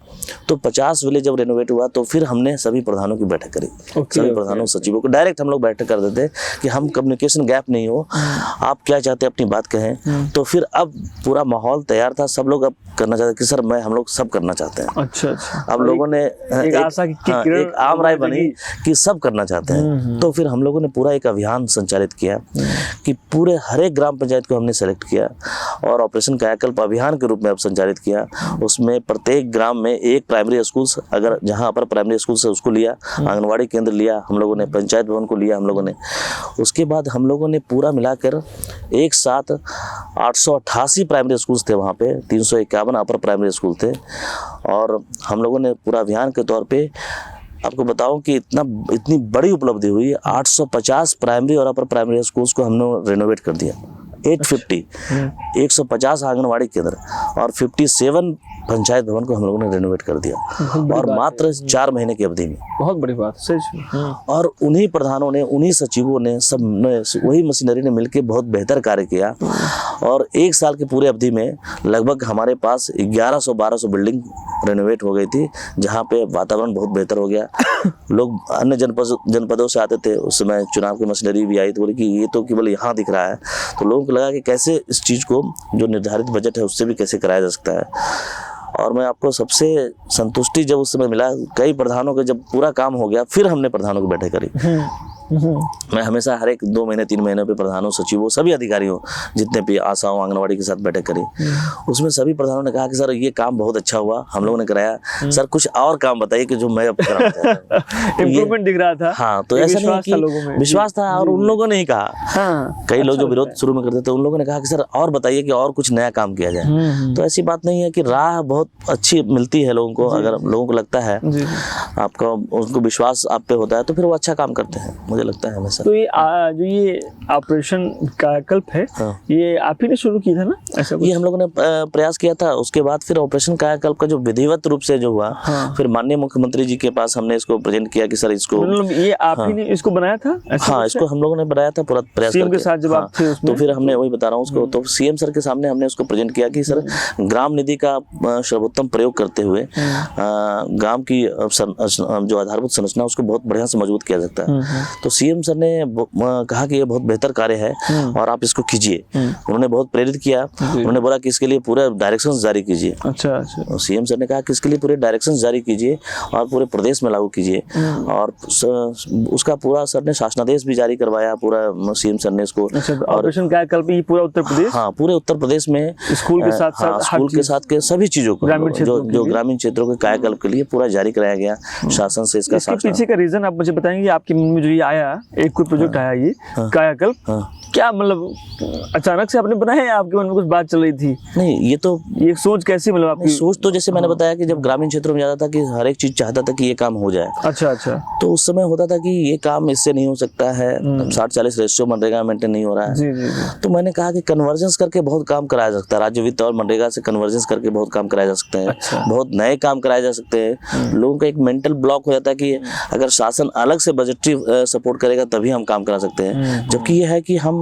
S2: तो 50 विलेज जब रेनोवेट हुआ तो फिर हमने सभी प्रधानों की बैठक करी। सभी प्रधानों सचिवों को डायरेक्ट हम लोग बैठक कर देते कि हम कम्युनिकेशन गैप नहीं हो, आप क्या चाहते हैं अपनी बात कहें। तो फिर अब पूरा माहौल तैयार था, सब लोग अब करना चाहते कि सर हम लोग सब करना चाहते हैं।
S1: अच्छा।
S2: अब लोगों ने एक आम राय बनी कि सब करना चाहते हैं। तो फिर हम लोगों ने पूरा एक अभियान संचालित किया कि पूरे हर एक ग्राम पंचायत को हमने सेलेक्ट किया और ऑपरेशन कायाकल्प अभियान के रूप में अब संचालित किया। उसमें प्रत्येक ग्राम में एक प्राइमरी स्कूल, अगर जहां अपर प्राइमरी स्कूल से उसको लिया, आंगनवाड़ी केंद्र लिया हम लोगों ने, पंचायत भवन को लिया हम लोगों ने। उसके बाद हम लोगों ने पूरा मिलाकर एक साथ 888 प्राइमरी स्कूल्स थे वहाँ पे, 351 अपर प्राइमरी स्कूल थे। और हम लोगों ने पूरा अभियान के तौर पे आपको बताऊं कि इतनी बड़ी उपलब्धि हुई। 850 प्राइमरी और अपर प्राइमरी स्कूल्स को हमने रेनोवेट कर दिया। 850 150 आंगनवाड़ी केंद्र और 57 पंचायत भवन को हम लोगों ने रेनोवेट कर दिया, और मात्र 4 महीने की अवधि में।
S1: बहुत बड़ी बात, सच में।
S2: और उन्हीं प्रधानों ने, उन्हीं सचिवों ने, सब ने, वही मशीनरी ने मिलकर बहुत बेहतर कार्य किया। और 1 साल की पूरी अवधि में लगभग हमारे पास 1100-1200 बिल्डिंग रेनोवेट हो गई थी, जहाँ पे वातावरण बहुत बेहतर हो गया। लोग अन्य जनपदों से आते थे, उस समय चुनाव की मशीनरी भी आई, तो बोले कि ये तो केवल यहाँ दिख रहा है। तो लोगों को लगा कि कैसे इस चीज़ को, जो निर्धारित बजट है उससे भी कैसे कराया जा सकता है। और मैं आपको सबसे संतुष्टि जब उस समय मिला, कई प्रधानों के जब पूरा काम हो गया, फिर हमने प्रधानों की बैठक करी। मैं हमेशा हर एक 2 महीने 3 महीने पे प्रधानों, सचिवों, सभी अधिकारियों, जितने भी आशाओं, आंगनवाड़ी के साथ बैठक करी। उसमें सभी प्रधानों ने कहा कि सर ये काम बहुत अच्छा हुआ, हम लोगों ने कराया, सर कुछ और काम बताइए कि जो मैं अब कराना चाहता हूं।
S1: इम्प्रूवमेंट दिख रहा था।
S2: हाँ, तो ऐसा नहीं कि विश्वास था। और उन लोगों ने ही कहा, कई लोग जो विरोध शुरू में करते थे, उन लोगों ने कहा कि सर और बताइए कि और कुछ नया काम किया जाए। तो ऐसी बात नहीं है कि राह बहुत अच्छी मिलती है लोगों को, अगर लोगों को लगता है, आपका उनको विश्वास आप पे होता है, तो फिर वो अच्छा काम करते हैं, मुझे लगता है हमेशा।
S1: तो जो ये ऑपरेशन कायाकल्प है, ये आप ही ने शुरू किया था ना? ऐसा
S2: ये हम लोगों ने प्रयास किया था। उसके बाद फिर ऑपरेशन कायाकल्प का जो विधिवत रूप से जो हुआ, फिर माननीय मुख्यमंत्री जी के पास हमने इसको प्रेजेंट किया कि सर इसको,
S1: मतलब ये आप ही ने इसको बनाया था?
S2: हाँ, इसको हम लोगों ने बनाया था पूरा प्रयास
S1: सीएम के साथ जब आप थे उसमें?
S2: तो फिर हमने वही बता रहा हूँ उसको, तो सीएम सर के सामने हमने उसको प्रेजेंट किया कि सर ग्राम निधि का सर्वोत्तम प्रयोग करते हुए गांव की जो आधारभूत संरचना उसको बहुत बढ़िया से मजबूत किया जाता है। तो सीएम सर ने कहा कि ये बहुत बेहतर कार्य है और आप इसको कीजिए। उन्होंने बहुत प्रेरित किया। उन्होंने बोला कि इसके लिए पूरे डायरेक्शंस जारी कीजिए।
S1: अच्छा।
S2: सीएम सर ने कहा कि इसके लिए पूरे डायरेक्शंस जारी कीजिए और पूरे प्रदेश में लागू कीजिए। और उसका पूरा सर ने शासनादेश भी जारी करवाया, पूरा सीएम सर ने इसको।
S1: ऑपरेशन कायाकल्प ये पूरा उत्तर प्रदेश?
S2: हाँ, पूरे उत्तर प्रदेश में
S1: स्कूल के साथ साथ,
S2: स्कूल के साथ के सभी चीजों को, जो ग्रामीण क्षेत्रों के कायाकल्प के लिए पूरा जारी कराया गया शासन से। इसका
S1: पीछे का रीजन आप मुझे बताएंगे? आपके मन में जो ये आया, एक कोई प्रोजेक्ट आया ये कायाकल्प, क्या मतलब अचानक से आपने बनाया या आपके मन में कुछ बात चल रही थी?
S2: नहीं, ये
S1: सोच कैसी, मतलब आपकी
S2: सोच तो जैसे मैंने बताया कि जब ग्रामीण क्षेत्रों में जाता था कि हर एक चीज चाहता था कि ये काम हो जाए।
S1: अच्छा।
S2: तो उस समय होता था कि ये काम इससे नहीं हो सकता है, 60-40 रेशियो मनरेगा मेंटेन नहीं हो रहा है।
S1: जी।
S2: तो मैंने कहा कि कन्वर्जेंस करके बहुत काम कराया जा सकता है, राज्य वित्त और मनरेगा से कन्वर्जेंस करके बहुत काम कराया जा सकता है।
S1: अच्छा।
S2: बहुत नए काम कराए जा सकते हैं। लोगों का एक मेंटल ब्लॉक हो जाता है कि अगर शासन अलग से बजटरी सपोर्ट करेगा तभी हम काम करा सकते हैं। जबकि ये है कि हम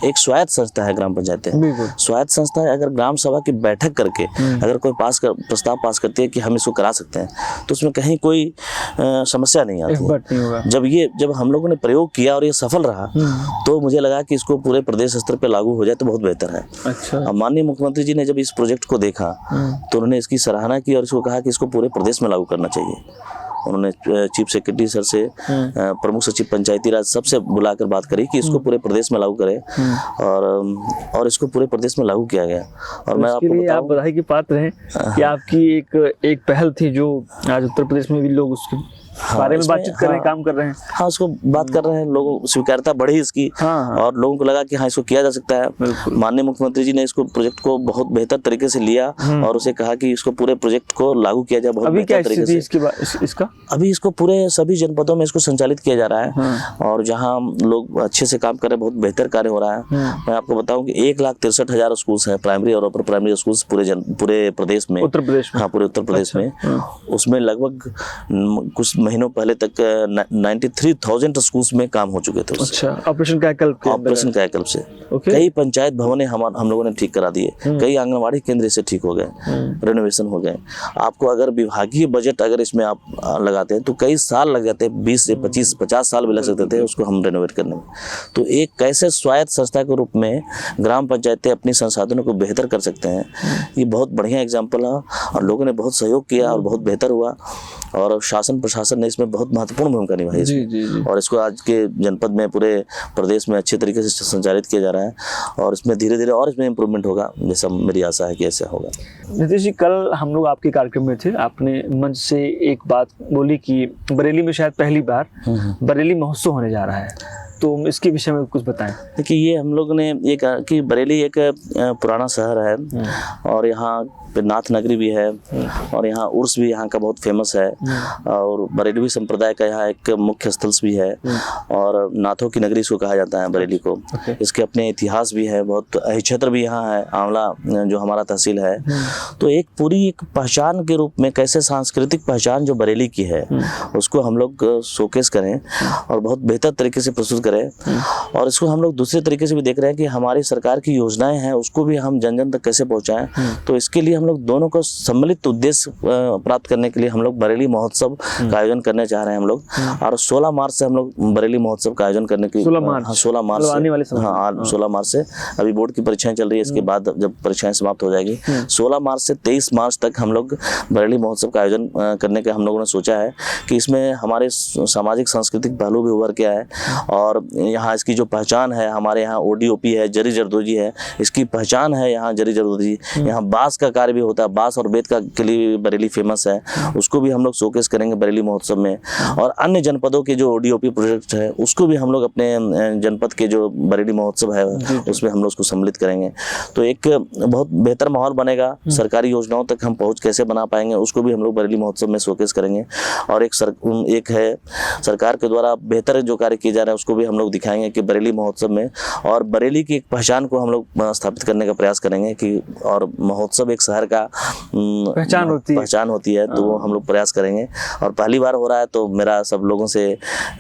S2: एक स्वायत्त संस्था है ग्राम पंचायतें, स्वायत्त संस्था है। अगर ग्राम सभा की बैठक करके अगर कोई प्रस्ताव पास करती है कि हम इसको करा सकते हैं, तो उसमें कहीं कोई समस्या नहीं आती। जब हम लोगों ने प्रयोग किया और ये सफल रहा, तो मुझे लगा कि इसको पूरे प्रदेश स्तर पर लागू हो जाए तो बहुत बेहतर है।
S1: अच्छा।
S2: अब माननीय मुख्यमंत्री जी ने जब इस प्रोजेक्ट को देखा तो उन्होंने इसकी सराहना की और इसको कहा कि इसको पूरे प्रदेश में लागू करना चाहिए। उन्होंने चीफ सेक्रेटरी सर से, प्रमुख सचिव पंचायती राज, सबसे बुलाकर बात करी कि इसको पूरे प्रदेश में लागू करें। और इसको पूरे प्रदेश में लागू किया गया। और मैं आपको बताऊं,
S1: आप बधाई के पात्र हैं कि आपकी एक पहल थी जो आज उत्तर प्रदेश में भी लोग उसकी बारे में
S2: इसमें,
S1: बातचीत कर रहे हैं,
S2: हाँ,
S1: काम कर रहे हैं।
S2: हाँ उसको बात कर रहे हैं, लोगों स्वीकार्यता बढ़ी इसकी।
S1: हाँ।
S2: और लोगों को लगा कि हाँ इसको किया जा सकता है।
S1: बिल्कुल।
S2: माननीय मुख्यमंत्री जी ने इसको प्रोजेक्ट को बहुत बेहतर तरीके से लिया और उसे कहा कि इसको पूरे प्रोजेक्ट को लागू किया जाए बहुत
S1: अभी क्या
S2: बेहतर तरीके
S1: स्थिति
S2: से।
S1: इसका?
S2: अभी इसको पूरे सभी जनपदों में इसको संचालित किया जा रहा है और जहाँ लोग अच्छे से काम कर रहे हैं, बहुत बेहतर कार्य हो रहा है। मैं आपको बताऊं कि 1,63,000 स्कूल्स हैं, प्राइमरी और अपर प्राइमरी स्कूल्स पूरे प्रदेश में,
S1: उत्तर प्रदेश में।
S2: हाँ पूरे उत्तर प्रदेश में। उसमें लगभग कुछ महीनों पहले तक 93,000 स्कूल्स में काम हो चुके थे।
S1: अच्छा, ऑपरेशन कायाकल्प के अंदर है।
S2: ऑपरेशन कायाकल्प से
S1: ओके।
S2: कई पंचायत भवन हम लोगों ने ठीक करा दिए, कई आंगनबाड़ी केंद्र से ठीक हो गए, रेनोवेशन हो गए। आपको अगर विभागीय बजट अगर इसमें आप लगाते हैं तो कई साल लग जाते हैं, 20 से 25-50 साल भी लग सकते थे उसको हम रेनोवेट करने में। तो एक कैसे स्वायत्त संस्था के रूप में ग्राम पंचायतें अपनी संसाधनों को बेहतर कर सकते हैं, ये बहुत बढ़िया एग्जाम्पल है और लोगों ने बहुत सहयोग किया और बहुत बेहतर हुआ और शासन प्रशासन ने इसमें बहुत महत्वपूर्ण भूमिका निभाई
S1: जी, जी, जी।
S2: और इसको आज के जनपद में पूरे प्रदेश में अच्छे तरीके से संचालित किया जा रहा है और इसमें धीरे धीरे और इसमें इम्प्रूवमेंट होगा, जैसा मेरी आशा है कि ऐसा होगा।
S1: नीतीश जी, कल हम लोग आपके कार्यक्रम में थे, आपने मंच से एक बात बोली कि बरेली में शायद पहली बार बरेली महोत्सव होने जा रहा है, तो इसके विषय में कुछ बताएं।
S2: देखिए ये हम लोग ने ये कहा कि बरेली एक पुराना शहर है और यहाँ पे नाथ नगरी भी है और यहाँ उर्स भी यहाँ का बहुत फेमस है और बरेलवी संप्रदाय का यहाँ एक मुख्य स्थल भी है और नाथों की नगरी इसको कहा जाता है बरेली को। इसके अपने इतिहास भी है, बहुत क्षेत्र भी यहाँ है, आंवला जो हमारा तहसील है। तो एक पूरी एक पहचान के रूप में कैसे सांस्कृतिक पहचान जो बरेली की है उसको हम लोग शोकेस करें और बहुत बेहतर तरीके से प्रस्तुत करें और इसको हम लोग दूसरे तरीके से भी देख रहे हैं कि हमारी सरकार की योजनाएं हैं उसको भी हम जन जन तक कैसे पहुँचाएं। तो इसके लिए हम लोग दोनों को सम्मिलित उद्देश्य प्राप्त करने के लिए हम लोग बरेली महोत्सव का आयोजन करने जा रहे हैं हम लोग और 16 मार्च से हम लोग बरेली महोत्सव का आयोजन करने की
S1: 16 मार्च
S2: 16 मार्च हाँ 16 मार्च से अभी बोर्ड की परीक्षाएं चल रही है, इसके बाद जब परीक्षाएं समाप्त हो जाएगी 16 मार्च से 23 मार्च तक हम लोग बरेली महोत्सव का आयोजन करने का हम लोगों ने सोचा है कि इसमें हमारे सामाजिक सांस्कृतिक पहलू भी उभर के आए और यहाँ इसकी जो पहचान है, हमारे यहाँ ODOP है, जरी जरदोजी है, इसकी पहचान है यहाँ जरी जरदोजी। यहाँ बांस का कार्य भी होता है, बांस और बेत का के लिए बरेली फेमस है, उसको भी हम लोग शोकेस करेंगे बरेली महोत्सव में और अन्य जनपदों के जो ODOP प्रोजेक्ट है उसको भी हम लोग अपने जनपद के जो बरेली महोत्सव है उसमें हम लोग उसको सम्मिलित करेंगे। तो एक बहुत बेहतर माहौल बनेगा, सरकारी योजनाओं तक हम पहुँच कैसे बना पाएंगे उसको भी हम लोग बरेली महोत्सव में शोकेस करेंगे और एक है सरकार के द्वारा बेहतर जो कार्य किए जा रहे हैं उसको भी हम लोग दिखाएंगे कि बरेली महोत्सव में और बरेली की एक पहचान को हम लोग स्थापित करने का प्रयास करेंगे कि और महोत्सव एक शहर का पहचान होती है तो वो हम लोग प्रयास करेंगे और पहली बार हो रहा है तो मेरा सब लोगों से,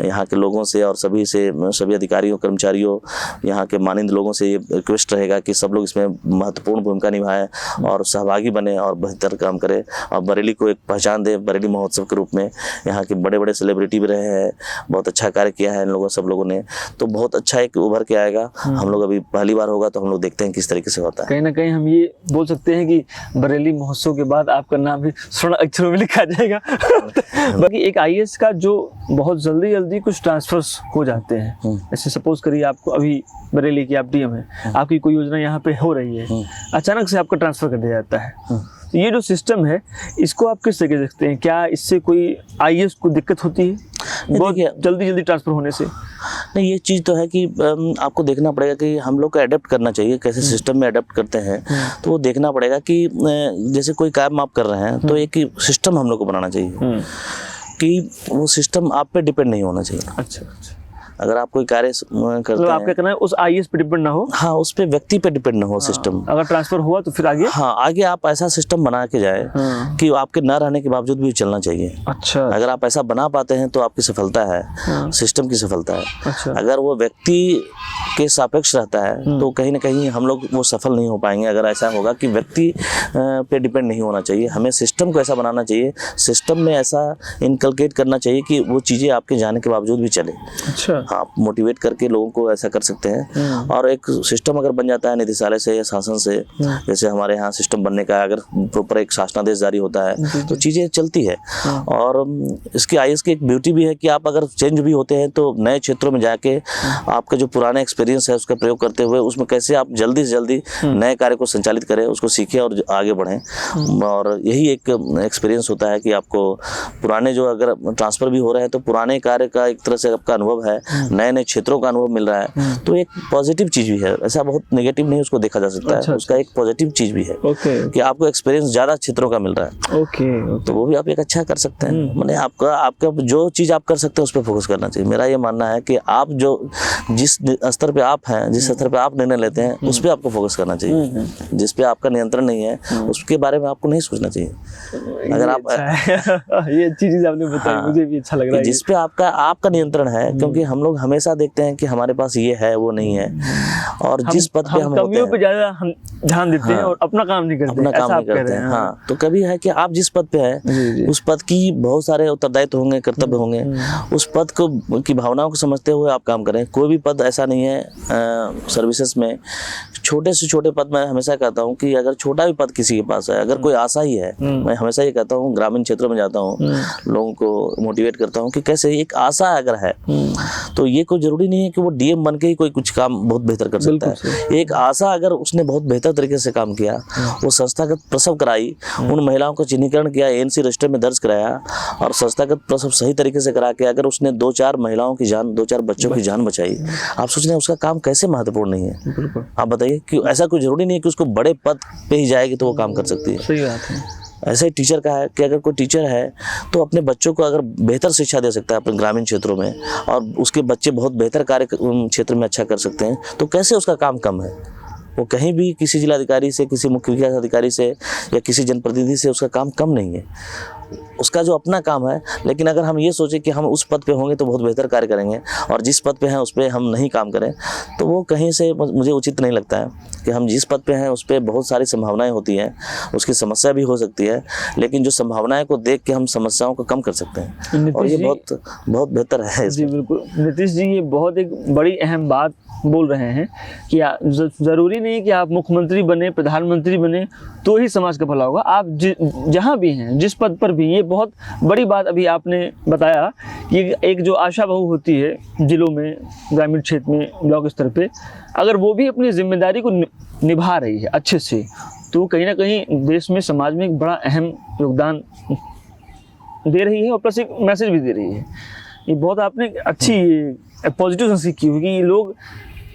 S2: यहाँ के लोगों से और सभी अधिकारियों कर्मचारियों यहाँ के मानिंद लोगों से ये रिक्वेस्ट रहेगा कि सब लोग इसमें महत्वपूर्ण भूमिका निभाएं और सहभागी बने और बेहतर काम करें और बरेली को एक पहचान दे बरेली महोत्सव के रूप में। यहाँ के बड़े बड़े सेलिब्रिटी भी रहे हैं, बहुत अच्छा कार्य किया है इन लोगों सब लोगों ने, तो बहुत अच्छा एक उभर के आएगा। हम लोग अभी पहली बार होगा तो हम लोग देखते हैं किस तरीके से होता है।
S1: कहीं ना कहीं हम ये बोल सकते हैं कि बरेली महोत्सव के बाद आपका नाम भी स्वर्ण अक्षरों में लिखा जाएगा। बाकी एक IAS का जो बहुत जल्दी कुछ ट्रांसफर्स हो जाते हैं, ऐसे सपोज करिए आपको अभी बरेली की आप DM है, आपकी कोई योजना यहाँ पे हो रही है, अचानक से आपका ट्रांसफर कर दिया जाता है, तो ये जो सिस्टम है इसको आप किस तरीके से देखते हैं? क्या इससे कोई IAS को दिक्कत होती है बहुत जल्दी ट्रांसफर होने से?
S2: नहीं, ये चीज़ तो है कि आपको देखना पड़ेगा कि हम लोग को अडेप्ट करना चाहिए, कैसे सिस्टम में अडेप्ट करते हैं तो वो देखना पड़ेगा कि जैसे कोई काम आप कर रहे हैं तो एक सिस्टम हम लोग को बनाना चाहिए कि वो सिस्टम आप पे डिपेंड नहीं होना चाहिए।
S1: अच्छा,
S2: अगर आप कोई कार्य करते
S1: हैं, आपका कहना है उस IAS पे डिपेंड ना हो,
S2: हाँ उस पे व्यक्ति पे डिपेंड ना हो सिस्टम।
S1: अगर ट्रांसफर हुआ तो फिर आगे
S2: आगे आप ऐसा सिस्टम बना के जाए कि आपके न रहने के बावजूद भी चलना चाहिए।
S1: अच्छा,
S2: अगर आप ऐसा बना पाते हैं तो आपकी सफलता है, सिस्टम की सफलता है।
S1: अच्छा,
S2: अगर वो व्यक्ति के सापेक्ष रहता है तो कहीं ना कहीं हम लोग वो सफल नहीं हो पाएंगे। अगर ऐसा होगा कि व्यक्ति पे डिपेंड नहीं होना चाहिए, हमें सिस्टम को ऐसा बनाना चाहिए, सिस्टम में ऐसा इनकलकेट करना चाहिए कि वो चीज़ें आपके जाने के बावजूद भी चले।
S1: अच्छा,
S2: आप मोटिवेट करके लोगों को ऐसा कर सकते हैं और एक सिस्टम अगर बन जाता है निदेशालय से या शासन से, जैसे हमारे यहाँ सिस्टम बनने का अगर प्रॉपर एक शासनादेश जारी होता है तो चीज़ें चलती है। और इसकी IAS की एक ब्यूटी भी है कि आप अगर चेंज भी होते हैं तो नए क्षेत्रों में जाके आपका जो पुराना एक्सपीरियंस एक्सपीरियंस है उसका प्रयोग करते हुए उसमें कैसे आप जल्दी से जल्दी नए कार्य को संचालित करें, उसको सीखें और आगे बढ़ें। और यही एक एक्सपीरियंस होता है कि आपको पुराने जो अगर ट्रांसफ़र भी हो रहे हैं तो पुराने कार्य का एक तरह से आपका अनुभव है, नए नए क्षेत्रों का अनुभव मिल रहा है, तो एक पॉजिटिव चीज़ भी है। ऐसा बहुत नेगेटिव नहीं उसको देखा जा सकता है, उसका एक पॉजिटिव चीज़ भी है कि आपको एक्सपीरियंस ज़्यादा क्षेत्रों का मिल रहा है। तो वो भी आप एक अच्छा कर सकते हैं। मैंने आपका जो चीज़ आप कर सकते हैं उस पर फोकस करना चाहिए। मेरा ये मानना है कि आप जो जिस स्तर पे आप हैं, जिस स्तर पे आप निर्णय लेते हैं, उस पर आपको फोकस करना चाहिए। जिस पे आपका नियंत्रण नहीं है उसके बारे में आपको नहीं सोचना चाहिए। अगर आप
S1: ये अच्छी चीज़ आपने बताई, मुझे भी अच्छा लग रहा है।
S2: जिस पे आपका नियंत्रण है, क्योंकि हम लोग हमेशा देखते हैं कि हमारे पास ये है वो नहीं है, और जिस पद पे हम
S1: कमियों पे ज़्यादा हम ध्यान देते हैं और अपना काम नहीं करते,
S2: अपना काम नहीं करते हैं। हाँ, तो कभी है कि आप जिस पद पे हैं उस पद की बहुत सारे उत्तरदायित्व होंगे, कर्तव्य होंगे, उस पद को की भावनाओं को समझते हुए आप काम करें। कोई भी पद ऐसा नहीं है सर्विसेज में, छोटे से छोटे पद मैं हमेशा कहता हूँ कि अगर छोटा भी पद किसी के पास है, अगर कोई आशा ही है, मैं हमेशा ये कहता हूँ, ग्रामीण क्षेत्रों में जाता हूँ, लोगों को मोटिवेट करता हूँ कि कैसे एक आशा अगर है तो ये कोई जरूरी नहीं है कि वो डीएम बन के ही कोई कुछ काम बहुत बेहतर कर सकता है। एक आशा अगर उसने बहुत बेहतर तरीके से काम किया, वो संस्थागत प्रसव कराई, उन महिलाओं को चिन्हीकरण किया, एएनसी रजिस्टर में दर्ज कराया और संस्थागत प्रसव सही तरीके से करा के अगर उसने 2-4 महिलाओं की जान, 2-4 बच्चों की जान बचाई, आप सोच रहे हैं उसका काम कैसे महत्वपूर्ण नहीं है? आप बताइए कि ऐसा कोई जरूरी नहीं है कि उसको बड़े पद पे ही जाएगी तो वो काम कर सकती है।
S1: सही बात है।
S2: ऐसा ही टीचर का है कि अगर कोई टीचर है तो अपने बच्चों को अगर बेहतर शिक्षा दे सकता है अपने ग्रामीण क्षेत्रों में, और उसके बच्चे बहुत बेहतर कार्य क्षेत्र में अच्छा कर सकते हैं, तो कैसे उसका काम कम है? वो कहीं भी किसी जिलाधिकारी से, किसी मुख्य विकास अधिकारी से या किसी जनप्रतिनिधि से उसका काम कम नहीं है, उसका जो अपना काम है। लेकिन अगर हम ये सोचें कि हम उस पद पे होंगे तो बहुत बेहतर कार्य करेंगे और जिस पद पे हैं उस पर हम नहीं काम करें, तो वो कहीं से मुझे उचित नहीं लगता है। कि हम जिस पद पे हैं उस पर बहुत सारी संभावनाएं होती हैं, उसकी समस्या भी हो सकती है, लेकिन जो संभावनाएं को देख के हम समस्याओं को कम कर सकते हैं, और ये बहुत बेहतर है।
S1: जी बिल्कुल नीतीश जी, ये बहुत एक बड़ी अहम बात बोल रहे हैं कि ज़रूरी नहीं है कि आप मुख्यमंत्री बने, प्रधानमंत्री बने तो ही समाज का भला होगा। आप जहाँ भी हैं, जिस पद पर भी, ये बहुत बड़ी बात अभी आपने बताया कि एक जो आशा बहू होती है जिलों में, ग्रामीण क्षेत्र में, ब्लॉक स्तर पे, अगर वो भी अपनी जिम्मेदारी को निभा रही है अच्छे से, तो कहीं ना कहीं देश में, समाज में एक बड़ा अहम योगदान दे रही है और प्लस एक मैसेज भी दे रही है। ये बहुत आपने अच्छी पॉजिटिव सीख की होगी। ये लोग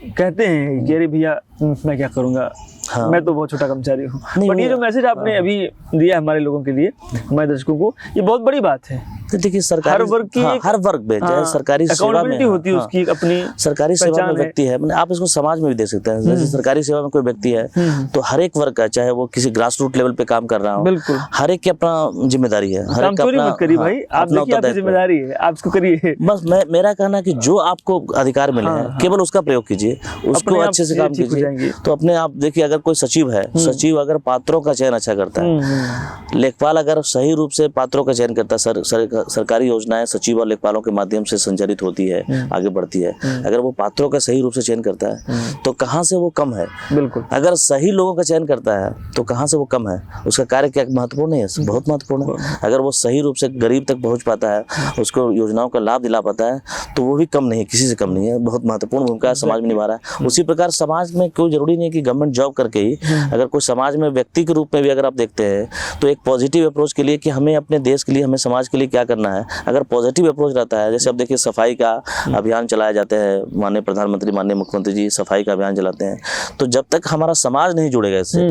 S1: कहते हैं कि अरे भैया मैं क्या करूँगा, हाँ। मैं तो बहुत छोटा कर्मचारी हूँ, बट ये जो मैसेज आपने अभी दिया हमारे लोगों के लिए, हमारे दर्शकों को, ये बहुत बड़ी बात है।
S2: देखिए सरकारी
S1: हर वर्ग की
S2: हर वर्ग में चाहे सरकारी सेवा में
S1: होती है, उसकी अपनी
S2: सरकारी सेवा में व्यक्ति है, आप इसको समाज में भी देख सकते हैं। जैसे सरकारी सेवा में कोई व्यक्ति है तो हर एक वर्ग का, चाहे वो किसी ग्रास रूट लेवल पे काम कर रहा हो, बिल्कुल हर एक की अपना जिम्मेदारी है। हर एक का अपना,
S1: मत करिए भाई, आप देखिए आपकी जिम्मेदारी है, आप इसको करिए।
S2: बस मेरा कहना है कि जो आपको अधिकार मिले हैं केवल उसका प्रयोग कीजिए, उसको अच्छे से काम कीजिए। तो अपने आप देखिए, अगर कोई सचिव है, सचिव अगर पात्रों का चयन अच्छा करता है, लेखपाल अगर सही रूप से पात्रों का चयन करता है, सरकारी योजनाएं सचिव और लेखपालों के माध्यम से संचालित होती है, आगे बढ़ती है, अगर वो पात्रों का सही रूप से चयन करता है तो कहाँ से वो कम है? बिल्कुल। अगर सही लोगों का चयन करता है तो कहाँ से वो कम है? उसका कार्य क्या महत्वपूर्ण नहीं है? बहुत महत्वपूर्ण है। अगर वो सही रूप से गरीब तक पहुंच पाता है, उसको योजनाओं का लाभ दिला पाता है, तो वो भी कम नहीं है, किसी से कम नहीं है, बहुत महत्वपूर्ण भूमिका समाज में निभा रहा है। उसी प्रकार समाज में कोई जरूरी नहीं है कि गवर्नमेंट जॉब करके ही, अगर कोई समाज में व्यक्ति के रूप में भी अगर आप देखते हैं तो एक पॉजिटिव अप्रोच के लिए कि हमें अपने देश के लिए, हमें समाज के लिए क्या करना है, अगर पॉजिटिव अप्रोच रहता है, जैसे अब देखिए सफाई का अभियान चलाए जाते हैं, माननीय प्रधानमंत्री, माननीय मुख्यमंत्री जी सफाई का अभियान चलाते हैं, तो जब तक हमारा समाज नहीं जुड़ेगा इससे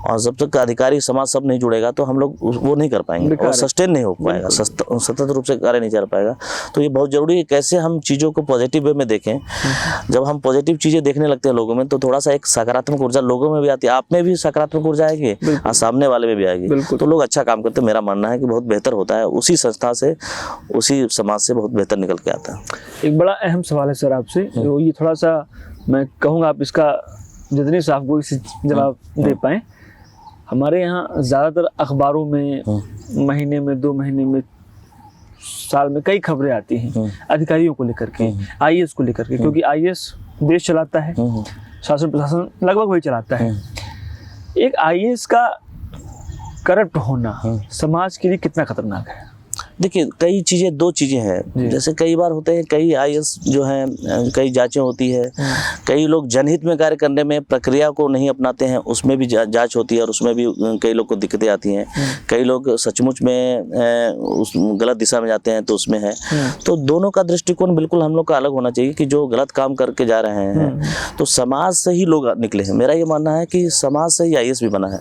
S2: और जब तक अधिकारी समाज सब नहीं जुड़ेगा तो हम लोग वो नहीं कर पाएंगे और सस्टेन नहीं हो पाएगा, सतत रूप से कार्य नहीं चल पाएगा। तो ये बहुत जरूरी है कैसे हम चीज़ों को पॉजिटिव वे में देखें। जब हम पॉजिटिव चीज़ें देखने लगते हैं लोगों में तो थोड़ा सा एक सकारात्मक ऊर्जा लोगों में भी आती है, आप में भी सकारात्मक ऊर्जा आएगी और सामने वाले में भी आएगी, तो लोग अच्छा काम करते हैं। मेरा मानना है कि बहुत बेहतर होता है, उसी संस्था से, उसी समाज से बहुत बेहतर निकल के आता है।
S1: एक बड़ा अहम सवाल है सर आपसे, ये थोड़ा सा मैं कहूँगा आप इसका जितनी साफ गोई से जवाब दे पाएँ। हमारे यहाँ ज़्यादातर अखबारों में महीने में, 2 महीने में, साल में कई खबरें आती हैं अधिकारियों को लेकर के, आईएएस को लेकर के, क्योंकि आईएएस देश चलाता है, शासन प्रशासन लगभग वही चलाता है। एक आईएएस का करप्ट होना समाज के लिए कितना खतरनाक है?
S2: देखिए कई चीज़ें, दो चीज़ें हैं। जैसे कई बार होते हैं, कई आईएएस जो हैं, कई जांचें होती है, कई लोग जनहित में कार्य करने में प्रक्रिया को नहीं अपनाते हैं, उसमें भी जांच होती है और उसमें भी कई लोग को दिक्कतें आती हैं। कई लोग सचमुच में उस गलत दिशा में जाते हैं तो उसमें है। तो दोनों का दृष्टिकोण बिल्कुल हम लोग का अलग होना चाहिए कि जो गलत काम करके जा रहे हैं तो समाज से ही लोग निकले हैं। मेरा ये मानना है कि समाज से ही आईएएस भी बना है,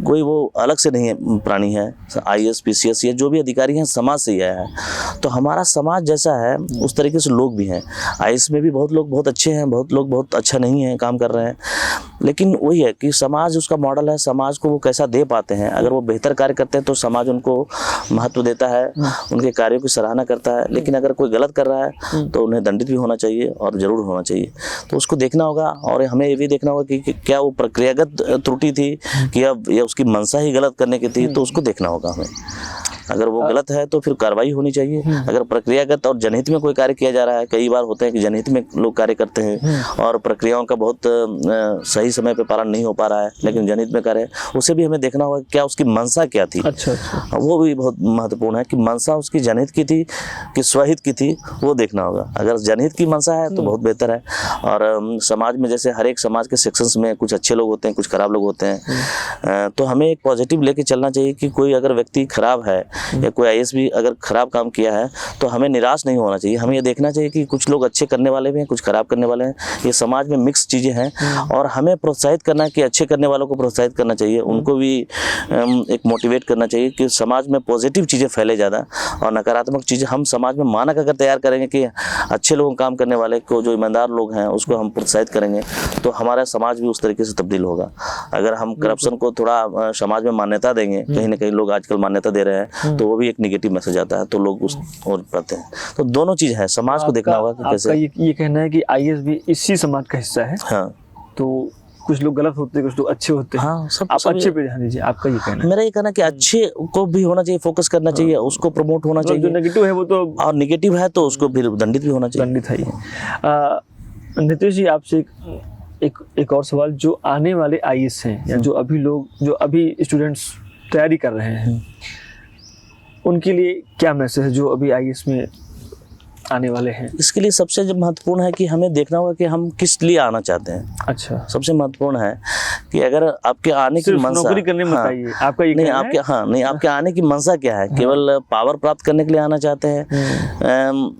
S2: कोई वो अलग से नहीं है, प्राणी है। आईएएस पीसीएस ये जो भी अधिकारी हैं समाज से ही आया है। तो हमारा समाज जैसा है उस तरीके से लोग भी हैं। आईएएस में भी बहुत लोग बहुत अच्छे हैं, बहुत लोग बहुत अच्छा नहीं हैं, काम कर रहे हैं। लेकिन वही है कि समाज उसका मॉडल है, समाज को वो कैसा दे पाते हैं। अगर वो बेहतर कार्य करते हैं तो समाज उनको महत्व देता है, उनके कार्यों की सराहना करता है। लेकिन अगर कोई गलत कर रहा है तो उन्हें दंडित भी होना चाहिए और ज़रूर होना चाहिए। तो उसको देखना होगा और हमें ये भी देखना होगा कि क्या वो प्रक्रियागत त्रुटि थी कि अब या उसकी मंशा ही गलत करने की थी, तो उसको देखना होगा हमें। अगर वो गलत है तो फिर कार्रवाई होनी चाहिए। अगर प्रक्रियागत और जनहित में कोई कार्य किया जा रहा है, कई बार होते हैं कि जनहित में लोग कार्य करते हैं और प्रक्रियाओं का बहुत सही समय पे पालन नहीं हो पा रहा है, लेकिन जनहित में कार्य, उसे भी हमें देखना होगा क्या उसकी मंशा क्या थी। अच्छा। वो भी बहुत महत्वपूर्ण है कि मंशा उसकी जनहित की थी कि स्वहित की थी, वो देखना होगा। अगर जनहित की मंशा है तो बहुत बेहतर है। और समाज में जैसे हर एक समाज के सेक्शंस में कुछ अच्छे लोग होते हैं, कुछ खराब लोग होते हैं, तो हमें एक पॉजिटिव लेके चलना चाहिए कि कोई अगर व्यक्ति खराब है या कोई आईएएस भी अगर खराब काम किया है तो हमें निराश नहीं होना चाहिए। हमें ये देखना चाहिए कि कुछ लोग अच्छे करने वाले भी हैं, कुछ खराब करने वाले हैं। ये समाज में मिक्स चीज़ें हैं और हमें प्रोत्साहित करना है कि अच्छे करने वालों को प्रोत्साहित करना चाहिए, उनको भी एक मोटिवेट करना चाहिए कि समाज में पॉजिटिव चीज़ें फैले ज़्यादा और नकारात्मक चीज़ें हम समाज में मानक अगर तैयार करेंगे कि अच्छे लोगों काम करने वाले को, जो ईमानदार लोग हैं उसको हम प्रोत्साहित करेंगे तो हमारा समाज भी उस तरीके से तब्दील होगा। अगर हम करप्शन को थोड़ा समाज में मान्यता देंगे, कहीं ना कहीं लोग आजकल मान्यता दे रहे हैं, तो वो भी एक निगेटिव मैसेज आता है, तो लोग उस और पढ़ते हैं। तो दोनों चीज़ है, समाज को देखना होगा कि कैसे।
S1: ये कहना है कि आईएएस भी इसी समाज का हिस्सा है।
S2: हाँ,
S1: तो कुछ लोग गलत होते हैं, कुछ लोग अच्छे होते हैं।
S2: हाँ, सब
S1: आप अच्छे पे ध्यान दीजिए, आपका ये कहना है।
S2: मेरा ये कहना है कि अच्छे को भी होना चाहिए, फोकस करना चाहिए, उसको प्रमोट होना चाहिए।
S1: जो नेगेटिव है वो तो, और
S2: नेगेटिव है तो उसको फिर दंडित भी होना चाहिए।
S1: दंडित है। नीतीश जी, आपसे एक और सवाल, जो आने वाले आईएएस हैं या जो अभी स्टूडेंट्स तैयारी कर रहे हैं, उनके लिए क्या मैसेज है जो अभी आईएएस में आने वाले हैं?
S2: इसके लिए सबसे जो महत्वपूर्ण है कि हमें देखना होगा कि हम किस लिए आना चाहते हैं।
S1: अच्छा,
S2: सबसे महत्वपूर्ण है कि अगर आपके आने की मंशा,
S1: नौकरी करने में बताइए, आपका ये
S2: नहीं आपके नहीं आपके आने की मंशा क्या है? केवल पावर प्राप्त करने के लिए आना चाहते हैं?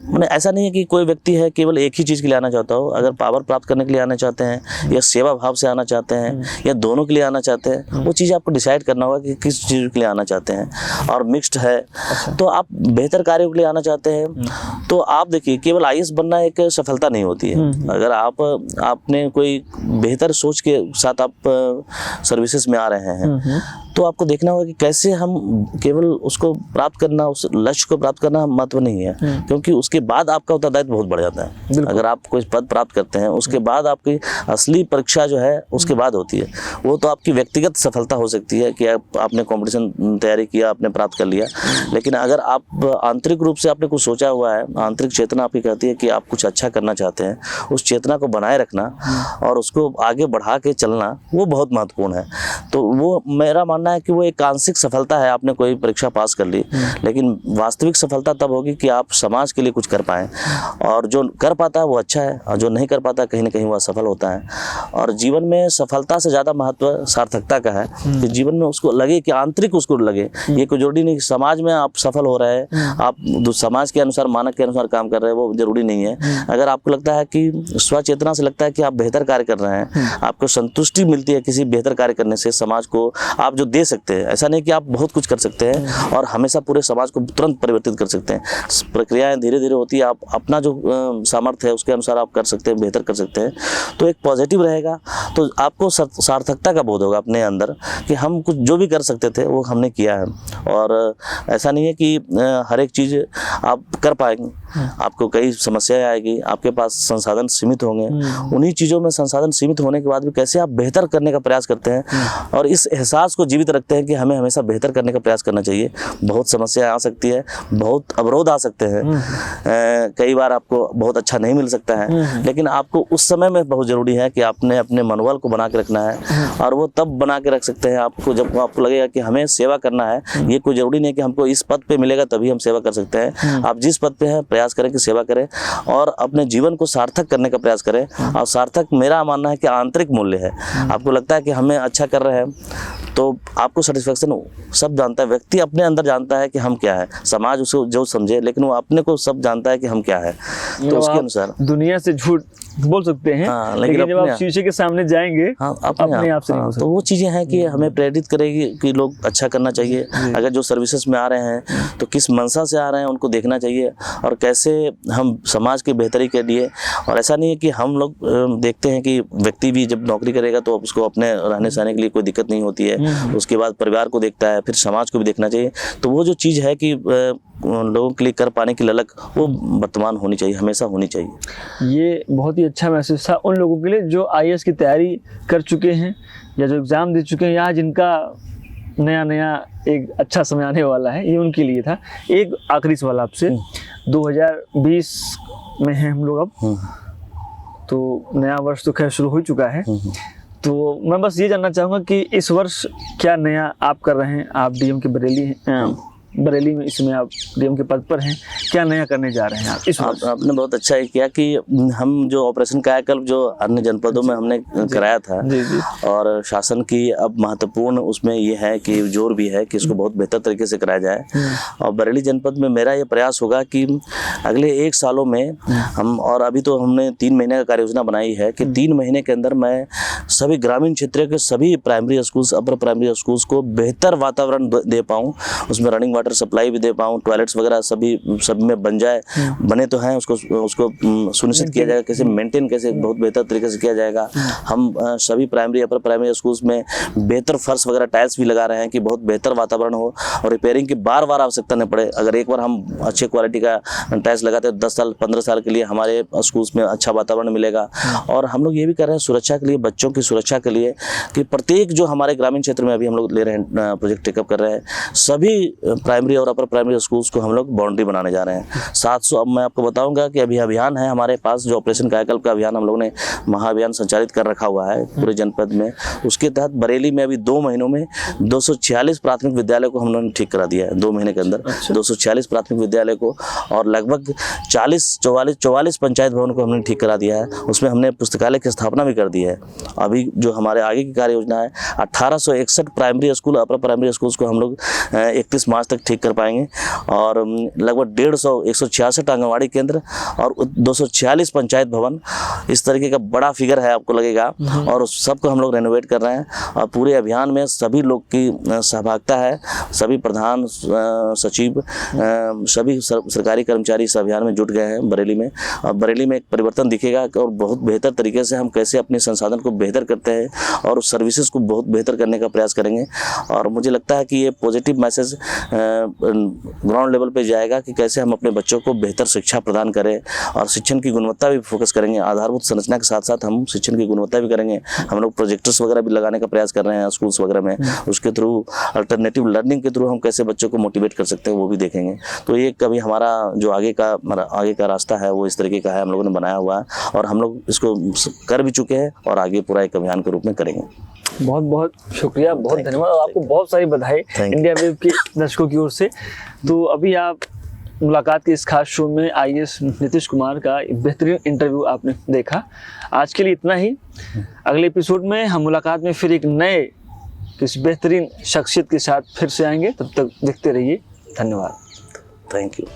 S2: मैंने ऐसा नहीं है कि कोई व्यक्ति है केवल एक ही चीज़ के लिए आना चाहता हो। अगर पावर प्राप्त करने के लिए आना चाहते हैं या सेवा भाव से आना चाहते हैं या दोनों के लिए आना चाहते हैं, वो चीज़ आपको डिसाइड करना होगा कि किस चीज़ के लिए आना चाहते हैं। और मिक्स्ड है तो आप बेहतर कार्यों के लिए आना चाहते हैं तो आप देखिए, केवल आईएएस बनना एक सफलता नहीं होती है। अगर आपने कोई बेहतर सोच के साथ आप सर्विसेज में आ रहे हैं तो आपको देखना होगा कि कैसे हम केवल उसको प्राप्त करना, उस लक्ष्य को प्राप्त करना महत्व नहीं है, क्योंकि उसके बाद आपका उत्तरदायित्व बहुत बढ़ जाता है। अगर आप कोई पद प्राप्त करते हैं उसके बाद आपकी असली परीक्षा जो है उसके बाद होती है। वो तो आपकी व्यक्तिगत सफलता हो सकती है कि आपने कॉम्पिटिशन तैयारी किया, आपने प्राप्त कर लिया, लेकिन अगर आप आंतरिक रूप से आपने कुछ सोचा हुआ है, आंतरिक चेतना आपकी कहती है कि आप कुछ अच्छा करना चाहते हैं, उस चेतना को बनाए रखना और उसको आगे बढ़ा के चलना, वो बहुत महत्वपूर्ण है। तो वो मेरा मानना है कि वो एक आंशिक सफलता है, आपने कोई परीक्षा पास कर ली, लेकिन वास्तविक सफलता तब होगी कि आप समाज के लिए कुछ कर पाएं। और जो कर पाता है वो अच्छा है, और जो नहीं कर पाता कहीं ना कहीं वो असफल होता है। और जीवन में सफलता से ज़्यादा महत्व सार्थकता का है कि जीवन में उसको लगे कि आंतरिक उसको लगे। ये कोई जरूरी नहीं कि समाज में आप सफल हो रहे हैं, आप समाज के अनुसार, मानक के अनुसार काम कर रहे हैं, वो जरूरी नहीं है। अगर आपको लगता है कि स्वचेतना से लगता है कि आप बेहतर कार्य कर रहे हैं, आपको संतुष्टि मिलती है किसी बेहतर कार्य करने से, समाज को आप जो दे सकते हैं, ऐसा नहीं कि आप बहुत कुछ कर सकते हैं और हमेशा पूरे समाज को तुरंत परिवर्तित कर सकते हैं। प्रक्रियाएं धीरे धीरे होती है, आप अपना जो सामर्थ्य है उसके अनुसार आप कर सकते हैं, बेहतर कर सकते हैं, तो एक पॉजिटिव रहेगा। तो आपको सार्थकता का बोध होगा अपने अंदर कि हम कुछ जो भी कर सकते थे वो हमने किया है। और ऐसा नहीं है कि हर एक चीज़ आप कर पाएंगे, आपको कई समस्याएं आएगी, आपके पास संसाधन सीमित होंगे। उन्हीं चीज़ों में संसाधन सीमित होने के बाद भी कैसे आप बेहतर करने का प्रयास करते हैं और इस एहसास को जीवित रखते हैं कि हमें हमेशा बेहतर करने का प्रयास करना चाहिए। बहुत समस्याएं आ सकती है, बहुत अवरोध आ सकते हैं, कई बार आपको बहुत अच्छा नहीं मिल सकता है, लेकिन आपको उस समय में बहुत ज़रूरी है कि आपने अपने मनोबल को बना के रखना है। और वो तब बना के रख सकते हैं आपको जब आपको लगेगा कि हमें सेवा करना है। ये कोई ज़रूरी नहीं कि हमको इस पद पे मिलेगा तभी हम सेवा कर सकते हैं। आप जिस पद पे हैं प्रयास करें कि सेवा करें और अपने जीवन को सार्थक करने का प्रयास करें। और सार्थक मेरा मानना है कि आंतरिक मूल्य है। आपको लगता है कि हमें अच्छा कर रहे हैं तो आपको सेटिस्फेक्शन सब जानता है, व्यक्ति अपने अंदर जानता है कि हम क्या है, समाज उसे जो समझे, लेकिन वो अपने को सब जानता है कि हम क्या है। तो उसके अनुसार
S1: दुनिया से झूठ बोल सकते हैं, लेकिन जब आप शीशे के सामने जाएंगे अपने आप से नहीं हो सकते।
S2: तो वो चीज़ें हैं कि हमें प्रेरित करेगी कि लोग अच्छा करना चाहिए। अगर जो सर्विसेज में आ रहे हैं तो किस मंशा से आ रहे हैं उनको देखना चाहिए और कैसे हम समाज की बेहतरी के लिए। और ऐसा नहीं है कि हम लोग देखते हैं कि व्यक्ति भी जब नौकरी करेगा तो उसको अपने रहने सहने के लिए कोई दिक्कत नहीं होती है, उसके बाद परिवार को देखता है, फिर समाज को भी देखना चाहिए। तो वो जो चीज़ है कि लोगों के लिए कर पाने की ललक वो वर्तमान होनी चाहिए, हमेशा होनी चाहिए।
S1: ये बहुत ही अच्छा मैसेज था उन लोगों के लिए जो आईएएस की तैयारी कर चुके हैं या जो एग्ज़ाम दे चुके हैं या जिनका नया एक अच्छा समय आने वाला है, ये उनके लिए था। एक आखिरी सवाल आपसे, 2020 में हैं हम लोग अब, तो नया वर्ष तो खैर शुरू हो चुका है, तो मैं बस ये जानना चाहूँगा कि इस वर्ष क्या नया आप कर रहे हैं? आप डीएम के बरेली में इसमें आप डीएम के पद पर हैं, क्या नया करने जा रहे हैं आप इस वर्ष?
S2: आपने बहुत अच्छा ही किया कि हम जो ऑपरेशन कायाकल्प जो अन्य जनपदों में हमने कराया था और शासन की अब महत्वपूर्ण उसमें ये है कि जोर भी है कि इसको बहुत बेहतर तरीके से कराया जाए। और बरेली जनपद में मेरा ये प्रयास होगा कि अगले 1 सालों में हम, और अभी तो हमने 3 महीने का कार्य योजना बनाई है कि 3 महीने के अंदर मैं सभी ग्रामीण क्षेत्र के सभी primary schools, upper primary schools को बेहतर वातावरण दे पाऊँ, उसमें रनिंग वाटर सप्लाई भी दे पाऊँ, टॉयलेट्स वगैरह सब में बन जाए, बने तो हैं, उसको सुनिश्चित किया जाएगा, कैसे मेंटेन कैसे बहुत बेहतर तरीके से किया जाएगा। हम सभी प्राइमरी अपर प्राइमरी स्कूल्स में बेहतर फर्श वगैरह टाइल्स भी लगा रहे हैं कि बहुत बेहतर वातावरण हो और रिपेयरिंग की बार बार आवश्यकता न पड़े। अगर एक बार हम अच्छे क्वालिटी का टाइल्स लगाते हैं 10 साल 15 साल के लिए हमारे स्कूल्स में अच्छा वातावरण मिलेगा। और हम लोग ये भी कर रहे हैं सुरक्षा के लिए, बच्चों की सुरक्षा के लिए कि प्रत्येक जो हमारे ग्रामीण क्षेत्र में अभी हम लोग ले रहे हैं प्रोजेक्ट टेकअप कर रहे हैं, सभी प्राइमरी और अपर प्राइमरी स्कूल्स को हम लोग बाउंड्री बनाने जा रहे हैं। 700 अब मैं आपको बताऊंगा कि अभी अभियान है हमारे पास जो ऑपरेशन कायाकल्प का अभियान हम लोग ने महाअभियान संचालित कर रखा हुआ है पूरे जनपद में। उसके तहत बरेली में अभी 2 महीनों में 246 प्राथमिक विद्यालय को हम लोगों ने ठीक करा दिया है। 2 महीने के अंदर 246 प्राथमिक विद्यालय को और लगभग 44 पंचायत भवन को हमने ठीक करा दिया है। उसमें हमने पुस्तकालय की स्थापना भी कर दी है। अभी जो हमारे आगे की कार्य योजना है 1861 primary school upper primary schools को हम लोग 31 मार्च तक ठीक कर पाएंगे और लगभग 166 आंगनवाड़ी केंद्र और 246 पंचायत भवन, इस तरीके का बड़ा फिगर है आपको लगेगा। और उस सबको हम लोग रेनोवेट कर रहे हैं और पूरे अभियान में सभी लोग की सहभागिता है। सभी प्रधान सचिव सभी सरकारी कर्मचारी इस अभियान में जुट गए हैं बरेली में। और बरेली में एक परिवर्तन दिखेगा और बहुत बेहतर तरीके से हम कैसे अपने संसाधन को बेहतर करते हैं और उस सर्विसेज को बहुत बेहतर करने का प्रयास करेंगे। और मुझे लगता है कि ये पॉजिटिव मैसेज ग्राउंड लेवल पे जाएगा कि कैसे हम अपने बच्चों को बेहतर शिक्षा प्रदान करें और शिक्षण की गुणवत्ता भी फोकस करेंगे। आधारभूत संरचना के साथ साथ हम शिक्षण की गुणवत्ता भी करेंगे। हम लोग प्रोजेक्टर्स वगैरह भी लगाने का प्रयास कर रहे हैं स्कूल्स वगैरह में। उसके थ्रू अल्टरनेटिव लर्निंग के थ्रू हम कैसे बच्चों को मोटिवेट कर सकते हैं वो भी देखेंगे। तो ये कभी हमारा जो आगे का रास्ता है वो इस तरीके का है, हम लोगों ने बनाया हुआ है और हम लोग इसको कर भी चुके हैं और आगे पूरा एक अभियान के रूप में करेंगे।
S1: बहुत बहुत शुक्रिया, बहुत धन्यवाद और आपको बहुत सारी बधाई इंडिया वेव के दर्शकों की ओर से। तो अभी आप मुलाकात के इस खास शो में आईएएस नीतीश कुमार का बेहतरीन इंटरव्यू आपने देखा। आज के लिए इतना ही। अगले एपिसोड में हम मुलाकात में फिर एक नए किसी बेहतरीन शख्सियत के साथ फिर से आएंगे। तब तक देखते रहिए। धन्यवाद।
S2: Thank you.